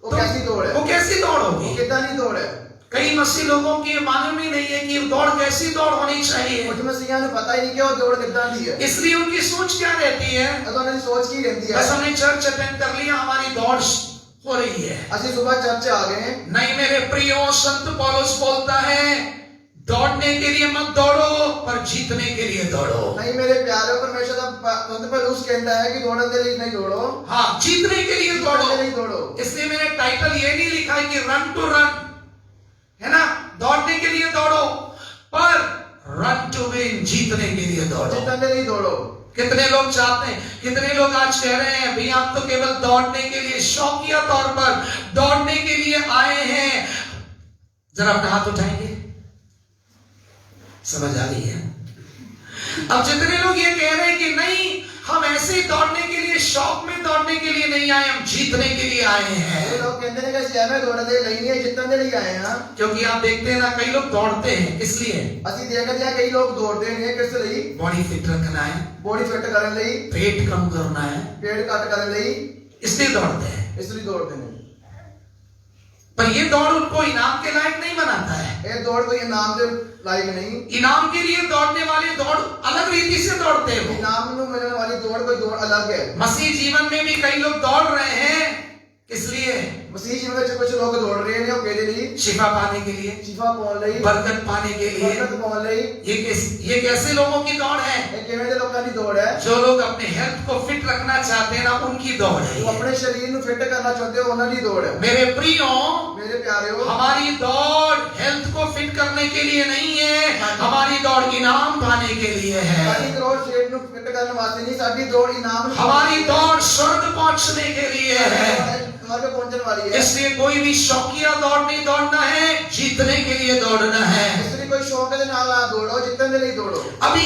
ਉਹ ਕੈਸੀ ਦੌੜ ਹੈ? वो कैसी दौड़ ਉਹ होगी? ਕਿੱਦਾਂ ਦੀ ਦੌੜ ਹੈ? कई मसीह लोगों की ये मालूम ही नहीं है कि दौड़ कैसी दौड़ होनी चाहिए। ਕੁਝ ਮਸੀਹਾਂ ਨੂੰ ਪਤਾ ਹੀ ਨਹੀਂ ਕਿ ਉਹ ਦੌੜ ਕਿੱਦਾਂ ਦੀ ਹੈ। इसलिए उनकी सोच क्या रहती है? ਤਾਂ ਉਹਨਾਂ ਦੀ ਸੋਚ ਕੀ ਰਹਿੰਦੀ ਹੈ? बस हमने चर्च अटेंड कर लिया, हमारी दौड़ हो रही है। ਅਸੀਂ ਸਵੇਰ ਚਰਚ ਆ गए। नहीं मेरे प्रियो, संत पौलुस बोलता है दौड़ने के लिए मत दौड़ो, पर जीतने के लिए दौड़ो। नहीं मेरे प्यारे, परमेश्वर का संत पौलुस कहता है कि दौड़ने के लिए नहीं दौड़ो, हाँ, जीतने के लिए दौड़ने के दौड़ो। लिए दौड़ो। इसलिए मैंने टाइटल ये नहीं लिखा है कि रन टू रन, है ना, दौड़ने के लिए दौड़ो, पर रन टू विन, जीतने के लिए दौड़ो। जीतने के लिए दौड़ो। कितने लोग चाहते हैं, कितने लोग आज कह रहे हैं भाई आप तो केवल दौड़ने के लिए, शौकिया तौर पर दौड़ने के लिए आए हैं। जरा अपना हाथ उठाएंगे, समझ आ रही है? अब जितने लोग ये कह रहे हैं कि नहीं हम ऐसे ही दौड़ने के लिए, शौक में दौड़ने के लिए नहीं आए, हम जीतने के लिए आए ये हैं। लोग कहते हैं कि ਅਸੀਂ ਐਵੇਂ ਦੌੜਦੇ ਲਈ ਨਹੀਂ, ਜਿੱਤਣ ਦੇ ਲਈ ਆਏ ਹਾਂ। क्योंकि आप देखते हैं ना, कई लोग दौड़ते हैं इसलिए ਅਸੀਂ ਦੇਖਦੇ ਹਾਂ ਕਈ ਲੋਕ ਦੌੜਦੇ ਨੇ ਕਿਸ ਲਈ? बॉडी फिट रखना है, ਬੋਡੀ ਫਿੱਟ ਕਰਨ ਲਈ, पेट कम करना है, ਪੇਟ ਘੱਟ ਕਰਨ ਲਈ, इसलिए दौड़ते हैं। ਇਸ ਲਈ ਦੌੜਦੇ ਨੇ। पर ये दौड़ उनको इनाम के लायक नहीं बनाता है। ਇਹ ਦੌੜ ਕੋਈ ਇਨਾਮ ਦੇ ਲਾਇਕ ਨਹੀਂ। इनाम के लिए दौड़ने वाले दौड़ अलग रीति से दौड़ते हैं। इनाम ਨੂੰ ਮਿਲਣ ਵਾਲੀ ਦੌੜ ਕੋਈ ਦੌੜ ਅਲੱਗ ਹੈ। मसीह जीवन में भी कई लोग दौड़ रहे हैं, इसलिए ਮਸੀਹ ਜੀਵਨ ਵਿੱਚ ਕੁਝ ਲੋਕ ਦੌੜ ਰਹੇ ਨੇ, ਉਹ ਕਿਹਦੇ ਲਈ? शिफा पाने के लिए, ਸ਼ਿਫਾ ਪਾਉਣ ਲਈ, बरकत पाने के लिए। ਬਰਕਤ ਪਾਉਣ ਲਈ। ये कैसे लोगों की दौड़ है? ਇਹ ਕਿਵੇਂ ਦੇ ਲੋਕਾਂ ਦੀ ਦੌੜ ਹੈ? जो लोग अपने हेल्थ को फिट रखना चाहते हैं ना, उनकी दौड़ है ਜੋ ये। ਆਪਣੇ ਸਰੀਰ ਨੂੰ ਫਿੱਟ ਕਰਨਾ ਚਾਹੁੰਦੇ ਹੋ, ਉਹਨਾਂ ਦੀ ਦੌੜ ਹੈ। मेरे प्रियो, ਮੇਰੇ ਪਿਆਰਿਓ, हमारी दौड़ हेल्थ को फिट करने के लिए नहीं है, हमारी दौड़ इनाम पाने के लिए है। ਸਾਡੀ ਦੌੜ ਸਰੀਰ ਨੂੰ ਫਿੱਟ ਕਰਨ ਵਾਸਤੇ ਨਹੀਂ, ਸਾਡੀ ਦੌੜ ਇਨਾਮ ਨੂੰ हमारी दौड़ स्वर्ग पहुंचने के लिए है। स्वर्ग पहुंचने वाली है। इसलिए कोई भी शौकिया दौड़ नहीं दौड़ना है, जीतने के लिए दौड़ना है। इसलिए कोई शौक के नाल ना दौड़ो, जितने के लिए दौड़ो। अभी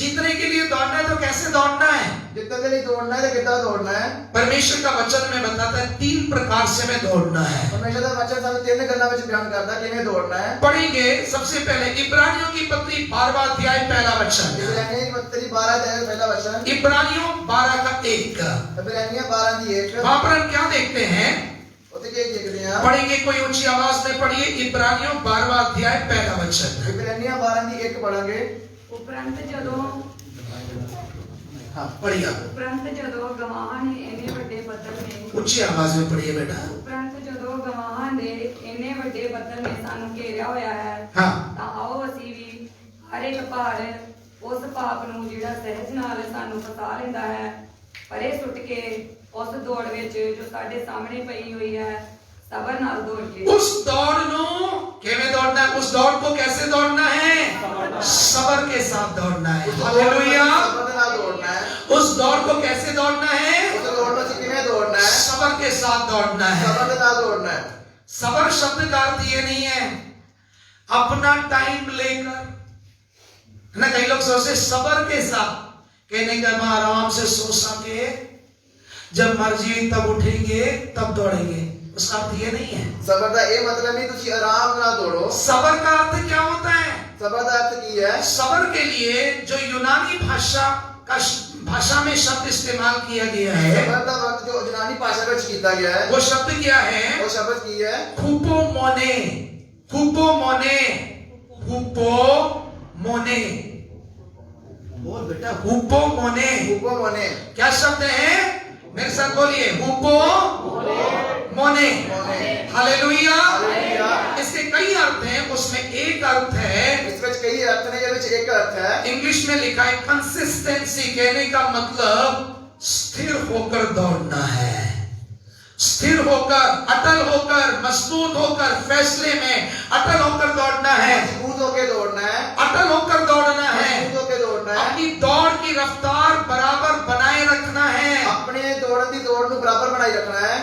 जीतने के लिए दौड़ना है तो कैसे दौड़ना है? जितने के लिए दौड़ना है तो कितना दौड़ना है? परमेश्वर का वचन में बताता है 3 प्रकार से हमें दौड़ना है। परमेश्वर का वचन सानू 3 गल्लां विच बयान करदा कि किवें दौड़ना है। पढ़ेंगे सबसे पहले इब्रानियों की पत्री 12वां अध्याय पहला वचन। इब्रानियों की पत्री 12 अध्याय पहला वचन। इब्रानियों 12 का 1। इब्रानियों 12 की 1। वहां पर हम क्या देखते हैं? उते के देखते हैं। पढ़ेंगे, कोई ऊंची आवाज में पढ़िए। इब्रानियों 12वां अध्याय पहला वचन। इब्रानियों 12 की 1 पढ़ांगे। ਉਪਰੰਤ ਜਦੋਂ हां पढ़िए आप। ਉਪਰੰਤ ਜਦੋਂ ਗਵਾਹਾਂ ਨੇ ਇੰਨੇ ਵੱਡੇ ਬੱਦਲ ਨੇ ऊंची आवाज में पढ़िए बेटा। ਉਪਰੰਤ ਜਦੋਂ ਗਵਾਹਾਂ ਦੇ ਇੰਨੇ ਵੱਡੇ ਬੱਦਲ ਨੇ ਸਾਨੂੰ ਘੇਰਿਆ ਹੋਇਆ ਹੈ हाँ, ਤਾਂ ਆਓ ਅਸੀਂ ਵੀ ਹਰ ਇੱਕ ਭਾਰ ਉਸ ਪਾਪ ਨੂੰ ਜਿਹੜਾ ਸਹਿਜ ਨਾਲ ਸਾਨੂੰ ਫਸਾ ਲੈਂਦਾ ਹੈ ਪਰੇ ਸੁੱਟ ਕੇ ਉਸ ਦੌੜ ਵਿੱਚ ਜੋ ਸਾਡੇ ਸਾਹਮਣੇ ਪਈ ਹੋਈ ਹੈ ਸਬਰ ਨਾਲ ਦੌੜੀਏ। उस दौड़ नो केवे दौड़ना है? उस दौड़ को कैसे दौड़ना है? सबर के साथ दौड़ना है। हालेलुया। सबर के नाल दौड़ना है। उस दौड़ को कैसे दौड़ना है? उस दौड़ में से किवें दौड़ना है? सबर के साथ दौड़ना है। सबर के नाल दौड़ना है। सबर शब्द का अर्थ ये नहीं है अपना टाइम लेकर ना। कई लोग सोचते सबर के साथ कहने का हम आराम से सो सके, जब मर्जी हुई तब उठेंगे तब दौड़ेंगे, उसका अर्थ ये नहीं है। सबर का ये मतलब नहीं तुसी आराम नाल दौड़ो। सबर का अर्थ क्या होता है? सबर का अर्थ की है? सबर के लिए जो यूनानी भाषा में शब्द इस्तेमाल किया गया है, सबर का वक्त जो यूनानी भाषा में किया गया है वो शब्द क्या है? वो शब्द की है हुपोमोने। हुपोमोने। हुपोमोने। बोल बेटा, हुपोमोने। उपमोने। क्या शब्द है? मेरे साथ बोलिए, हुपोमोने। मोने। हालेलुया। हालेलुया। इसके कई अर्थ हैं, उसमें एक अर्थ है, इसमें कई अर्थ ने, ये विच एक अर्थ है। इंग्लिश में लिखा है कंसिस्टेंसी। कहने का मतलब स्थिर होकर दौड़ना है। स्थिर होकर, अटल होकर, मजबूत होकर, फैसले में अटल होकर दौड़ना है। मजबूत होकर दौड़ना है। अटल होकर दौड़ना है। मजबूत होकर दौड़ना है। अपनी दौड़ की रफ्तार बराबर बनाए रखना है। अपने दौड़ की दौड़ को बराबर बनाए रखना है।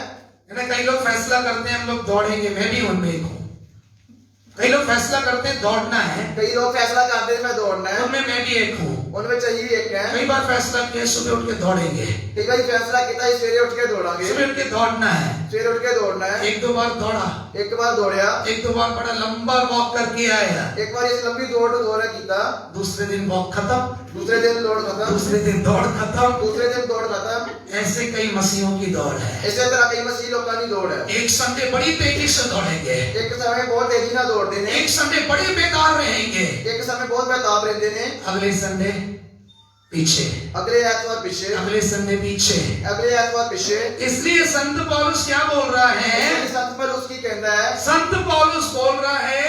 कई लोग फैसला करते हैं हम लोग दौड़ेंगे, मैं भी उनमें एक हूं। कई लोग फैसला करते हैं दौड़ना है, कई लोग फैसला करते हैं मैं दौड़ना है, उनमें मैं भी एक हूं। उनमें चाहिए भी एक है। कई बार फैसला किया सुबह उठ के दौड़ेंगे, कई बार फैसला किया है सवेरे उठ के दौड़ांगे। सुबह उठ के दौड़ना है। सवेरे उठ के दौड़ना है। एक दो बार दौड़ा, एक बार दौड़या, एक दो बार बड़ा लंबा वॉक करके आया, एक बार इस लंबी दौड़ दौड़ा कीता, दूसरे दिन वॉक खत्म, दूसरे दिन दौड़ खत्म, दूसरे दिन दौड़ खत्म। दूसरे दिन दौड़ खत्म। ऐसे कई मसीहों की दौड़ है। इसी तरह कई मसीह लोगों की दौड़ है। एक संडे बड़ी तेजी से दौड़ेंगे, एक समय बहुत तेजी ना दौड़ते ने, एक संडे बड़े बेदार रहेंगे, एक समय बहुत बेताब रहते ने, अगले संडे पीछे, अगले एतवार पीछे, अगले संडे पीछे। अगले एतवार पीछे। इसलिए संत पौलुस क्या बोल रहा है? संत पौलुस की कहता है, संत पौलुस बोल रहा है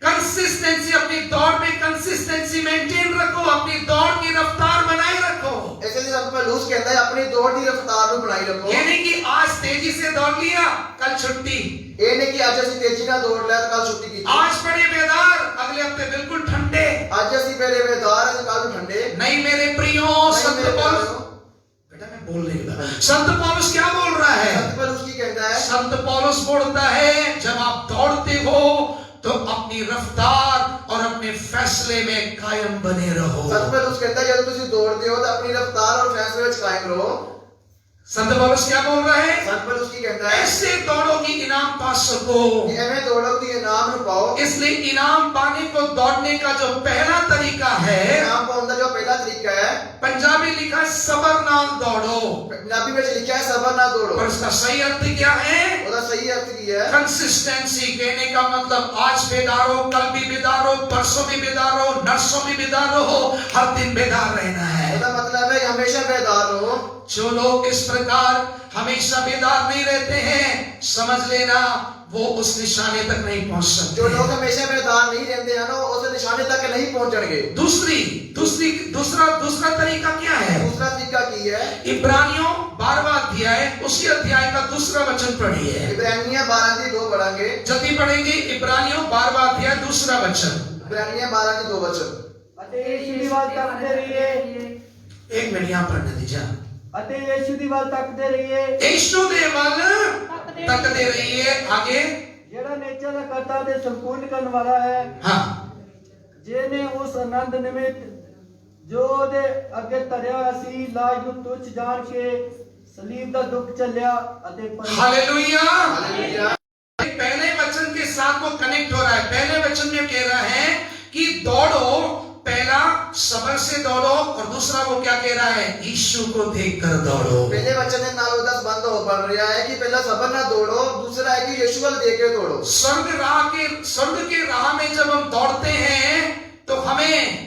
कंसिस्टेंसी, अपनी दौड़ में कंसिस्टेंसी मेंटेन रखो, अपनी दौड़ की रफ्तार बनाए रखो। इसलिए संत पौलुस कहता है अपनी दौड़ की रफ्तार को बनाए रखो। ये नहीं कि आज तेजी से दौड़ लिया कल छुट्टी, ये नहीं कि आज असि तेजी ना दौड़ लिया तो कल छुट्टी की। आज बड़े बेदार अगले हफ्ते बिल्कुल ठंडे। आज असि पहले बेदार है कल ठंडे। नहीं मेरे प्रियो, संत पौलुस, बेटा मैं बोल नहीं रहा, संत पौलुस क्या बोल रहा है? संत पौलुस की कहता है, संत पौलुस बोलता है जब आप दौड़ते हो तो अपनी रफ्तार और अपने फैसले में कायम बने रहो। संत पौलुस कहता है जब तुम दौड़ते हो तो अपनी रफ्तार और फैसले में कायम रहो। संत पौलुस क्या बोल रहा है? संत पौलुस की कहता है ऐसे दौड़ो कि इनाम पा सको। एवें दौड़ो कि इनाम नु पाओ। इसलिए इनाम पाने को दौड़ने का जो पहला तरीका है, इनाम पाने का जो पहला तरीका है, पंजाबी लिखा है सबर नाल दौड़ो, पंजाबी में लिखा है सबर ना दौड़ो। और उसका सही अर्थ क्या है? उसका सही अर्थ की है कंसिस्टेंसी। कहने का मतलब आज बेदार हो, कल भी बेदार हो, परसों भी बेदार हो, नरसों भी बेदार हो, हर दिन बेदार रहना है। उसका मतलब है हमेशा बेदार रहो। जो लोग इस प्रकार हमेशा बेदार नहीं रहते हैं, समझ लेना वो उस निशाने तक नहीं पहुंच सकते। जो लोग हमेशा बेदार नहीं रहते हैं ना उस निशाने तक नहीं पहुंचेंगे। दूसरा तरीका क्या है? दूसरा तरीका की है इब्रानियों 12वां अध्याय, उसी अध्याय का दूसरा वचन पढ़िए। इब्रानियों 12 की 2 पढ़ेंगे। जल्दी पढ़ेंगे। इब्रानियों 12वां अध्याय दूसरा वचन। इब्रानियों 12 की 2 वचन। ਅਤੇ ਯीशु ਦੀ ਵੱਲ ਤੱਕਦੇ ਰਹੀਏ एक मिनट यहाँ पढ़ने दीजिए। ਅਤੇ ਯीशु ਦੀ ਵੱਲ ਤੱਕਦੇ ਰਹੀਏ यीशु दे वल तकते रहिए। आगे ਜਿਹੜਾ ਨੇਚਰ ਦਾ ਕਰਤਾ ਤੇ ਸੰਪੂਰਨ ਕਰਨ ਵਾਲਾ ਹੈ हाँ ਜਿਹਨੇ ਉਸ ਆਨੰਦ ਨਿਮਿਤ ਜੋ ਉਹਦੇ ਅੱਗੇ ਧਰਿਆ ਹੋਇਆ ਸੀ ਲਾਜ ਨੂੰ ਤੁੱਛ ਜਾਣ ਕੇ ਸਲੀਬ ਦਾ ਦੁੱਖ ਚੱਲਿਆ ਅਤੇ हालेलुया। हालेलुया। पहले वचन के साथ वो कनेक्ट हो रहा है। पहले वचन में कह रहा है कि दौड़ो, पहला सबर से दौड़ो, और दूसरा वो क्या कह रहा है, यीशु को देखकर दौड़ो। ਪਹਿਲੇ ਵਚਨ ਦੇ ਨਾਲ ਉਹਦਾ ਸੰਬੰਧ ਹੋ ਬਣ ਰਿਹਾ ਹੈ ਕਿ ਪਹਿਲਾ ਸਬਰ ਨਾਲ ਦੌੜੋ, ਦੂਸਰਾ है कि यीशु ਵੱਲ देख के दौड़ो। स्वर्ग के राह में जब हम दौड़ते हैं तो हमें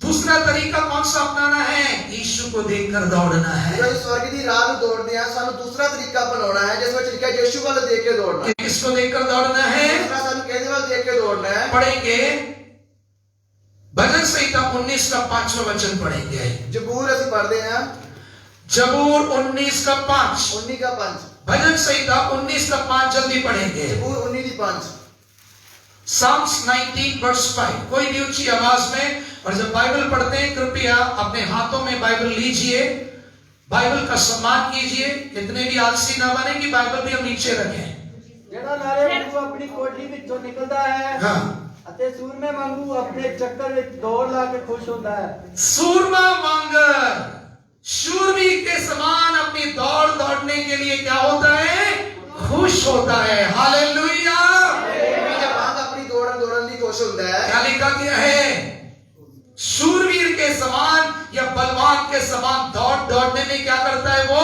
दूसरा तरीका कौन सा अपनाना है, यीशु को देखकर दौड़ना है। ਜਦੋਂ ਸਵਰਗ ਦੀ ਰਾਹ ਨੂੰ ਦੌੜਦੇ ਆ ਸਾਨੂੰ ਦੂਸਰਾ ਤਰੀਕਾ ਅਪਣਾਉਣਾ ਹੈ ਜਿਸ ਵਿੱਚ ਲਿਖਿਆ यीशु ਵੱਲ देख के दौड़ना है। किसको देखकर दौड़ना है? दूसरा ਸਾਨੂੰ ਕਿਹਦੇ ਵੱਲ देख के दौड़ना है? पढ़ेंगे भजन संहिता 19 का 5वां वचन पढ़ेंगे। जबूर ਅਸੀਂ पढ़ते हैं जबूर 19 का 5, 19 का 5, भजन संहिता 19 का 5 जल्दी पढ़ेंगे। जबूर 19 की 5। Psalms 19 verse 5। कोई भी ऊंची आवाज में, और जब बाइबल पढ़ते हैं कृपया अपने हाथों में बाइबल लीजिए, बाइबल का सम्मान कीजिए। इतने भी आलसी ना बने कि बाइबल भी हम नीचे रखें। ਜਿਹੜਾ ਨਾਲੇ ਵਾਂਗੂ ਆਪਣੀ ਕੋਠੀ ਵਿੱਚੋਂ ਨਿਕਲਦਾ ਹੈ हाँ, ਅਤੇ ਸੂਰਮੇ ਵਾਂਗੂ ਆਪਣੇ ਚੱਕਰ ਵਿੱਚ ਦੌੜ ਲਾ ਕੇ ਖੁਸ਼ ਹੁੰਦਾ ਹੈ। सूरमा वांगर शूरवीर के समान अपनी दौड़ दौड़ने के लिए क्या होता है, खुश होता है। हालेलुया। जब वांग अपनी दौड़न की कोशिश होता है। क्या लिखा गया है, शूरवीर के समान या बलवान के समान दौड़ने में क्या करता है, वो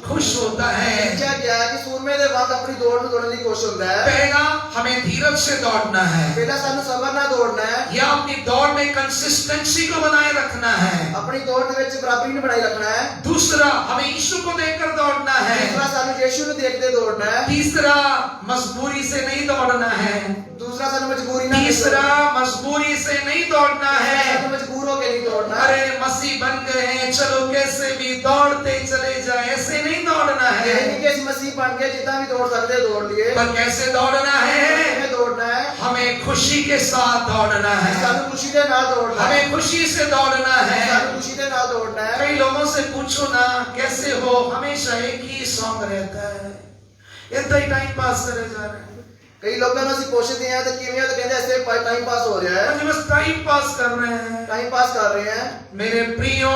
खुश होता है। लिखा गया है कि सूरमे दे वांग अपनी दौड़न की कोशिश होता है। पहला हमें धीरज से दौड़ना है, पहला सानू सबर ना दौड़ना है, या अपनी दौड़ में कंसिस्टेंसी को बनाए रखना है। अपनी दौड़ दे विच बराबरी नहीं बनाई रखना है। दूसरा हमें यीशु को देखकर दौड़ना है। दूसरा सानू यीशु को देखते दौड़ना है। तीसरा मजबूरी से नहीं दौड़ना है। दूसरा सानू मजबूरी ना, तीसरा मजबूरी से नहीं दौड़ना है। सानू मजबूर होके नहीं दौड़ना। अरे मसीह बन गए हैं, चलो कैसे भी दौड़ते चले जाए, ऐसे नहीं दौड़ना है। ये नहीं कि इस मसीह बन के जितना भी दौड़ सकते दौड़ लिए, पर कैसे दौड़ना है, हमें दौड़ना है, हमें खुशी के साथ दौड़ना है। सानू खुशी के नाल दौड़ना है, हमें खुशी से दौड़ना है। सानू खुशी के नाल दौड़ना है। कई लोगों से पूछो ना कैसे हो, हमेशा एक ही सॉन्ग रहता है, इतना ही टाइम पास करे जा रहे हैं। कई लोगों ने ਅਸੀਂ ਪੁੱਛਦੇ ਆ ਤੇ ਕਿਵੇਂ ਆ ਤੇ ਕਹਿੰਦੇ ਐਸੇ टाइम पास हो रहा है, मुझे बस टाइम पास कर रहे हैं। टाइम पास कर रहे हैं। मेरे प्रियो,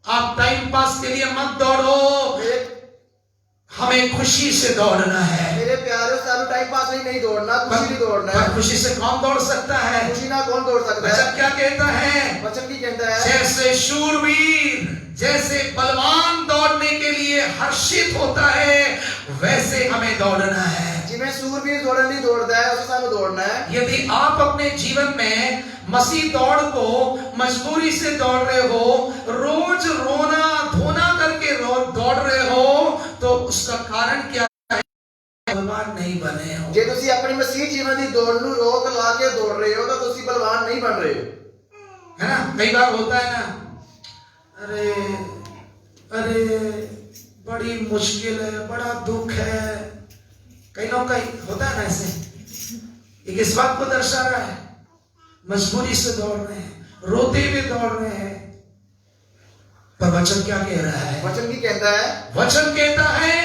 आप टाइम पास के लिए मत दौड़ो, मेरे हमें खुशी से दौड़ना है। मेरे प्यारे सानू टाइम पास नहीं दौड़ना, खुशी नहीं दौड़ना है। पर खुशी से कौन दौड़ सकता है? खुशी ना कौन दौड़ सकता है? वचन क्या कहता है? वचन की कहता है, जैसे शूरवीर, जैसे बलवान दौड़ने के लिए हर्षित होता है, वैसे हमें दौड़ना है। जिਵੇਂ सूरवीर दौड़न नहीं दौड़ता है उसे सानू दौड़ना है। यदि आप अपने जीवन में मसीह दौड़ को मजबूरी से दौड़ रहे हो, रोज रोना धोना करके दौड़ रहे हो, तो उसका कारण क्या है? बलवान नहीं बने हो। ਜੇ ਤੁਸੀਂ ਆਪਣੀ ਮਸੀਹ ਜੀਵਨ ਦੀ ਦੌੜ ਨੂੰ ਰੋਕ ਲਾ ਕੇ ਦੌੜ ਰਹੇ ਹੋ ਤਾਂ ਤੁਸੀਂ ਬਲਵਾਨ ਨਹੀਂ ਬਣ ਰਹੇ ਹੋ। है ना, कई बार होता है ना, अरे अरे बड़ी मुश्किल है, बड़ा दुख है। कई लोग का होता है ना ऐसे, ये किस बात को दर्शा रहा है? मजबूरी से दौड़ रहे हैं, रोते हुए दौड़ रहे हैं। पर वचन क्या कह रहा है? वचन की कहता है, वचन कहता है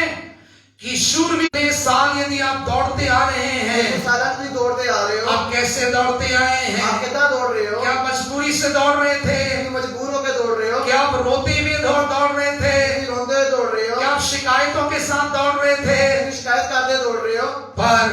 कि शूरवीर साल यदि आप दौड़ते आ रहे हैं, सारा तुम दौड़ते आ रहे हो। आप कैसे दौड़ते आए हैं? आप कितना दौड़ रहे हो? क्या मजबूरी से दौड़ रहे थे? तुम मजबूर होकर दौड़ रहे हो? क्या आप रोते हुए दौड़ रहे थे? तुम रोंदे हुए दौड़ रहे हो? क्या आप शिकायतों के साथ दौड़ रहे थे? तुम शिकायत करते दौड़ रहे हो? पर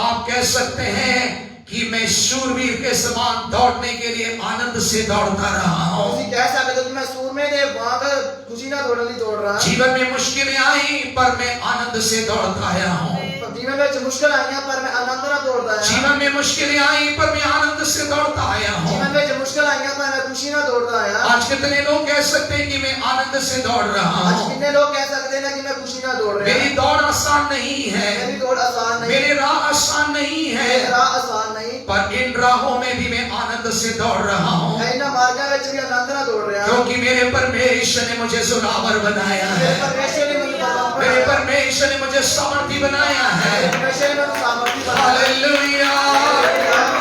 आप कह सकते हैं कि मैं शूरवीर के समान दौड़ने के लिए आनंद से दौड़ता रहा हूं। ਤੁਸੀਂ ਕਹਿ ਸਕਦੇ ਹੋ ਕਿ ਮੈਂ ਸੂਰਮੇ ਦੇ ਵਾਂਗ ਖੁਸ਼ੀ ਨਾਲ ਦੌੜਨ ਲਈ ਦੌੜ रहा। जीवन में मुश्किलें आई पर मैं आनंद से दौड़ता आया हूं। जीवन में मुश्किल आईਆਂ पर मैं आनंद ਨਾਲ ਦੌੜਦਾ आया। जीवन में मुश्किलें आई पर मैं आनंद से दौड़ता आया हूं। जीवन में मुश्किल आईਆਂ पर मैं खुशी ਨਾਲ ਦੌੜਦਾ आया। आज कितने लोग कह सकते हैं कि मैं आनंद से दौड़ रहा आज हूं? कितने लोग कह सकते हैं कि मैं खुशी ਨਾਲ दौड़ रहा हूं? मेरी दौड़ आसान नहीं है, मेरी दौड़ आसान नहीं, मेरी राह आसान नहीं है, मेरी राह आसान नहीं, पर इन राहों में भी मैं आनंद से दौड़ रहा हूं, मैं इन मार्गों ਵਿੱਚ भी आनंद ਨਾਲ दौड़ रहा हूं। क्योंकि मेरे परमेश्वर ने मुझे जोरावर बनाया है। मेरे परमेश्वर ने मुझे सामर्थ्य मेरे बनाया। परमेश्वर ने मुझे सामर्थी बनाया है। मेरे परमेश्वर ने मुझे सामर्थ्य बनाया। हालेलुया।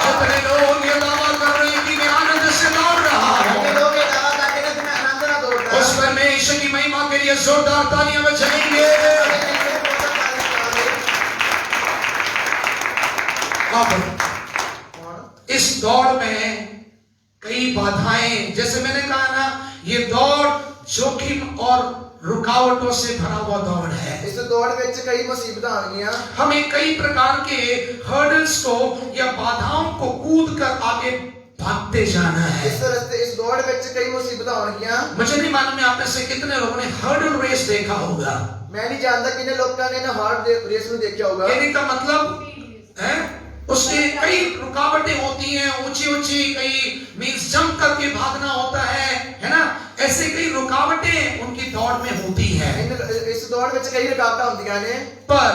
जितने लोग ये दावा कर रहे हैं कि मैं आनंद से दौड़ रहा हूं, कितने लोग ये दावा करते हैं कि मैं आनंद ਨਾਲ दौड़ रहा उस हूं। परमेश्वर की महिमा के लिए जोरदार तालियां बजाएंगे। अब इस दौड़ में कई बाधाएं, जैसे मैंने कहा ना, ये दौड़ जोखिम और रुकावटों से भरा हुआ दौड़ है। इस दौड़ ਵਿੱਚ कई मुसीबतां आउणगीਆਂ। हमें कई प्रकार के हर्डल्स को या बाधाओं को कूद कर आगे भागते जाना है। इस रास्ते इस दौड़ ਵਿੱਚ कई मुसीबतां आउणगीਆਂ। मुझे नहीं मालूम है आप में से कितने लोगों ने हर्डल रेस देखा होगा। मैं नहीं जानता कितने लोगों ने ना हार्ड रेस में देखा होगा। कहने का मतलब है उसके कई रुकावटें होती हैं, ऊंची ऊंची, कई मीन्स जंप करके भागना होता है ना, ऐसे कई रुकावटें उनकी दौड़ में होती है। इस दौड़ ਵਿੱਚ कई रुकावटां ਹੁੰਦੀਆਂ ਨੇ। पर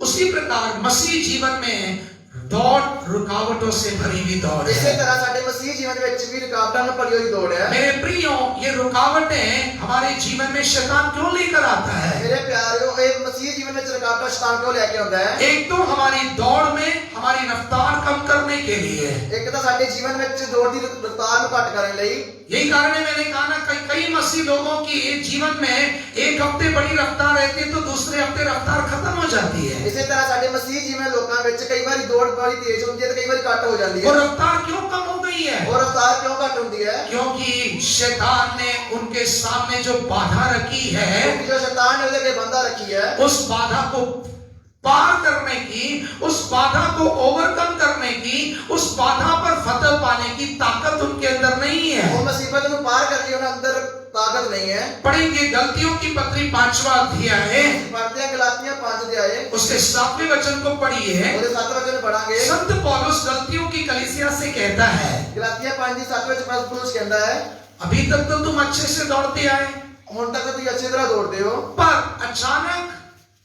उसी प्रकार मसीह जीवन में दौड़ रुकावटों से भरी हुई दौड़ इसी है। तरह साडे मसीह जीवन ਵਿੱਚ भी रुकावटां ਨਾਲ ਭਰੀ ਹੋਈ दौड़ है। मेरे प्रियो, ये रुकावटें हमारे जीवन में शैतान क्यों लेकर आता है? मेरे प्यारियों, ये मसीह जीवन ਵਿੱਚ रुकावटां शैतान क्यों लेके आਉਂਦਾ है? एक तो हमारी दौड़ में हमारी रफ्तार कम करने के लिए, एक ਤਾਂ ਸਾਡੇ ਜੀਵਨ ਵਿੱਚ ਦੌੜ ਦੀ ਰਫ਼ਤਾਰ ਨੂੰ ਘੱਟ ਕਰਨ ਲਈ। यही कारण है मैंने कहा ना, कई मसीह लोगों की जीवन में एक हफ्ते बड़ी रफ्तार रहती है तो दूसरे हफ्ते रफ्तार खत्म हो जाती है। ਇਸੇ ਤਰ੍ਹਾਂ ਸਾਡੇ ਮਸੀਹ ਜੀਵਨ ਲੋਕਾਂ ਵਿੱਚ ਕਈ ਵਾਰੀ ਦੌੜ ਬੜੀ ਤੇਜ਼ ਹੁੰਦੀ ਹੈ ਤੇ ਕਈ ਵਾਰੀ ਘੱਟ ਹੋ ਜਾਂਦੀ वो है। रफ्तार क्यों कम हो गई है? और रफ्तार क्यों घट होती है? क्योंकि शैतान ने उनके सामने जो बाधा रखी है, क्योंकि जो शैतान ने उनके बंधा रखी है, उस बाधा को पार करने की, उस बाधा को ओवरकम करने की, उस बाधा पर फतह पाने की ताकत उनके अंदर नहीं है। वो मुसीबत को पार करने उनके अंदर ताकत नहीं है। पढ़ेंगे गलतियों की पत्री 5वां अध्याय, पढ़ते हैं गलातियां 5 अध्याय, उसके 7वें वचन को पढ़िए। और 7 वचन पढ़ांगे। संत पौलुस गलतियों की कलीसिया से कहता है, गलातियां 5 की 7 वचन पौलुस कहता है, अभी तक तो तुम अच्छे से दौड़ते आए, हुन तक तुम अच्छी तरह दौड़ते हो, पर अचानक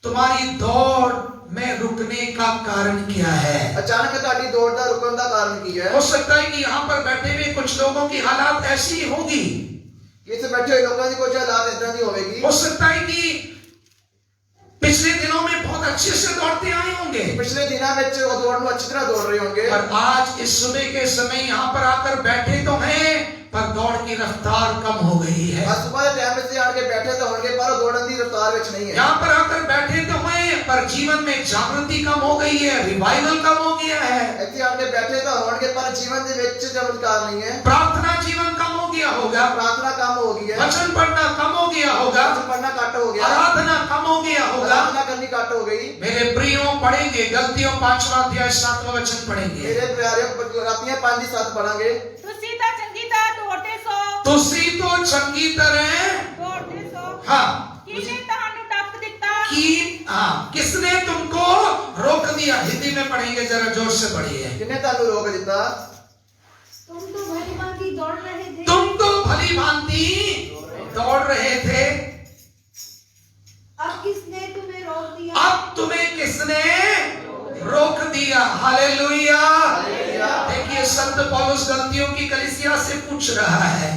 तुम्हारी दौड़ में रुकने का कारण क्या है? अचानक तुम्हारी दौड़ का रुकने का कारण की है? हो सकता है कि यहाँ पर बैठे हुए कुछ लोगों की हालात ऐसी होगी, इसे बैठे हुए लोगों की कुछ हालात इस तरह की होगी। हो सकता है कि पिछले दिनों में बहुत अच्छे से दौड़ते आए होंगे, पिछले दिनों में वो दौड़ में अच्छी तरह दौड़ रहे होंगे, पर आज इस सुबह के समय यहाँ पर आकर बैठे तो हैं, पर दौड़ की रफ्तार कम हो गई है। आज सुबह के टाइम से आके बैठे तो होंगे, पर दौड़ने की रफ्तार विच नहीं है। यहाँ पर आकर बैठे तो हैं, पर जीवन में जागृति कम हो गई है, रिवाइवल कम हो गया है, ऐसे आके बैठे तो होंगे, पर जीवन के विच चमत्कार नहीं है। प्रार्थना जीवन कम हो गया होगा, प्रार्थना कम हो गई है, वचन पढ़ना कम हो गया होगा, वचन पढ़ना कट हो गया, आराधना कम हो गया होगा। आराधना करनी कट हो गई। मेरे प्रियो, पढ़ेंगे गलतियों 5वां अध्याय 7वां वचन पढ़ेंगे। मेरे प्यारे गलातियां 5 की 7 पढ़ांगे। ਤੁਸੀਂ ਤਾਂ ਚੰਗੀ ਤਰ੍ਹਾਂ ਦੌੜਦੇ ਸੋ तुसी तो चंगी तरह, ਦੌੜਦੇ ਸੋ हाँ, ਕਿਹਨੇ ਤੁਹਾਨੂੰ ਟੱਪ ਦਿੱਤਾ कि हाँ, किसने तुमको रोक दिया? हिंदी में पढ़ेंगे, जरा जोर से पढ़िए। किन्ने तानु रोक दिता? तुम तो भली भांति दौड़ रहे थे, तुम तो भली भांति दौड़ रहे थे, अब किसने तुम्हें रोक दिया? अब तुम्हें किसने रोक दिया? हालेलुया। देखिए, संत पौलुस गलतियों की कलीसिया से पूछ रहा है।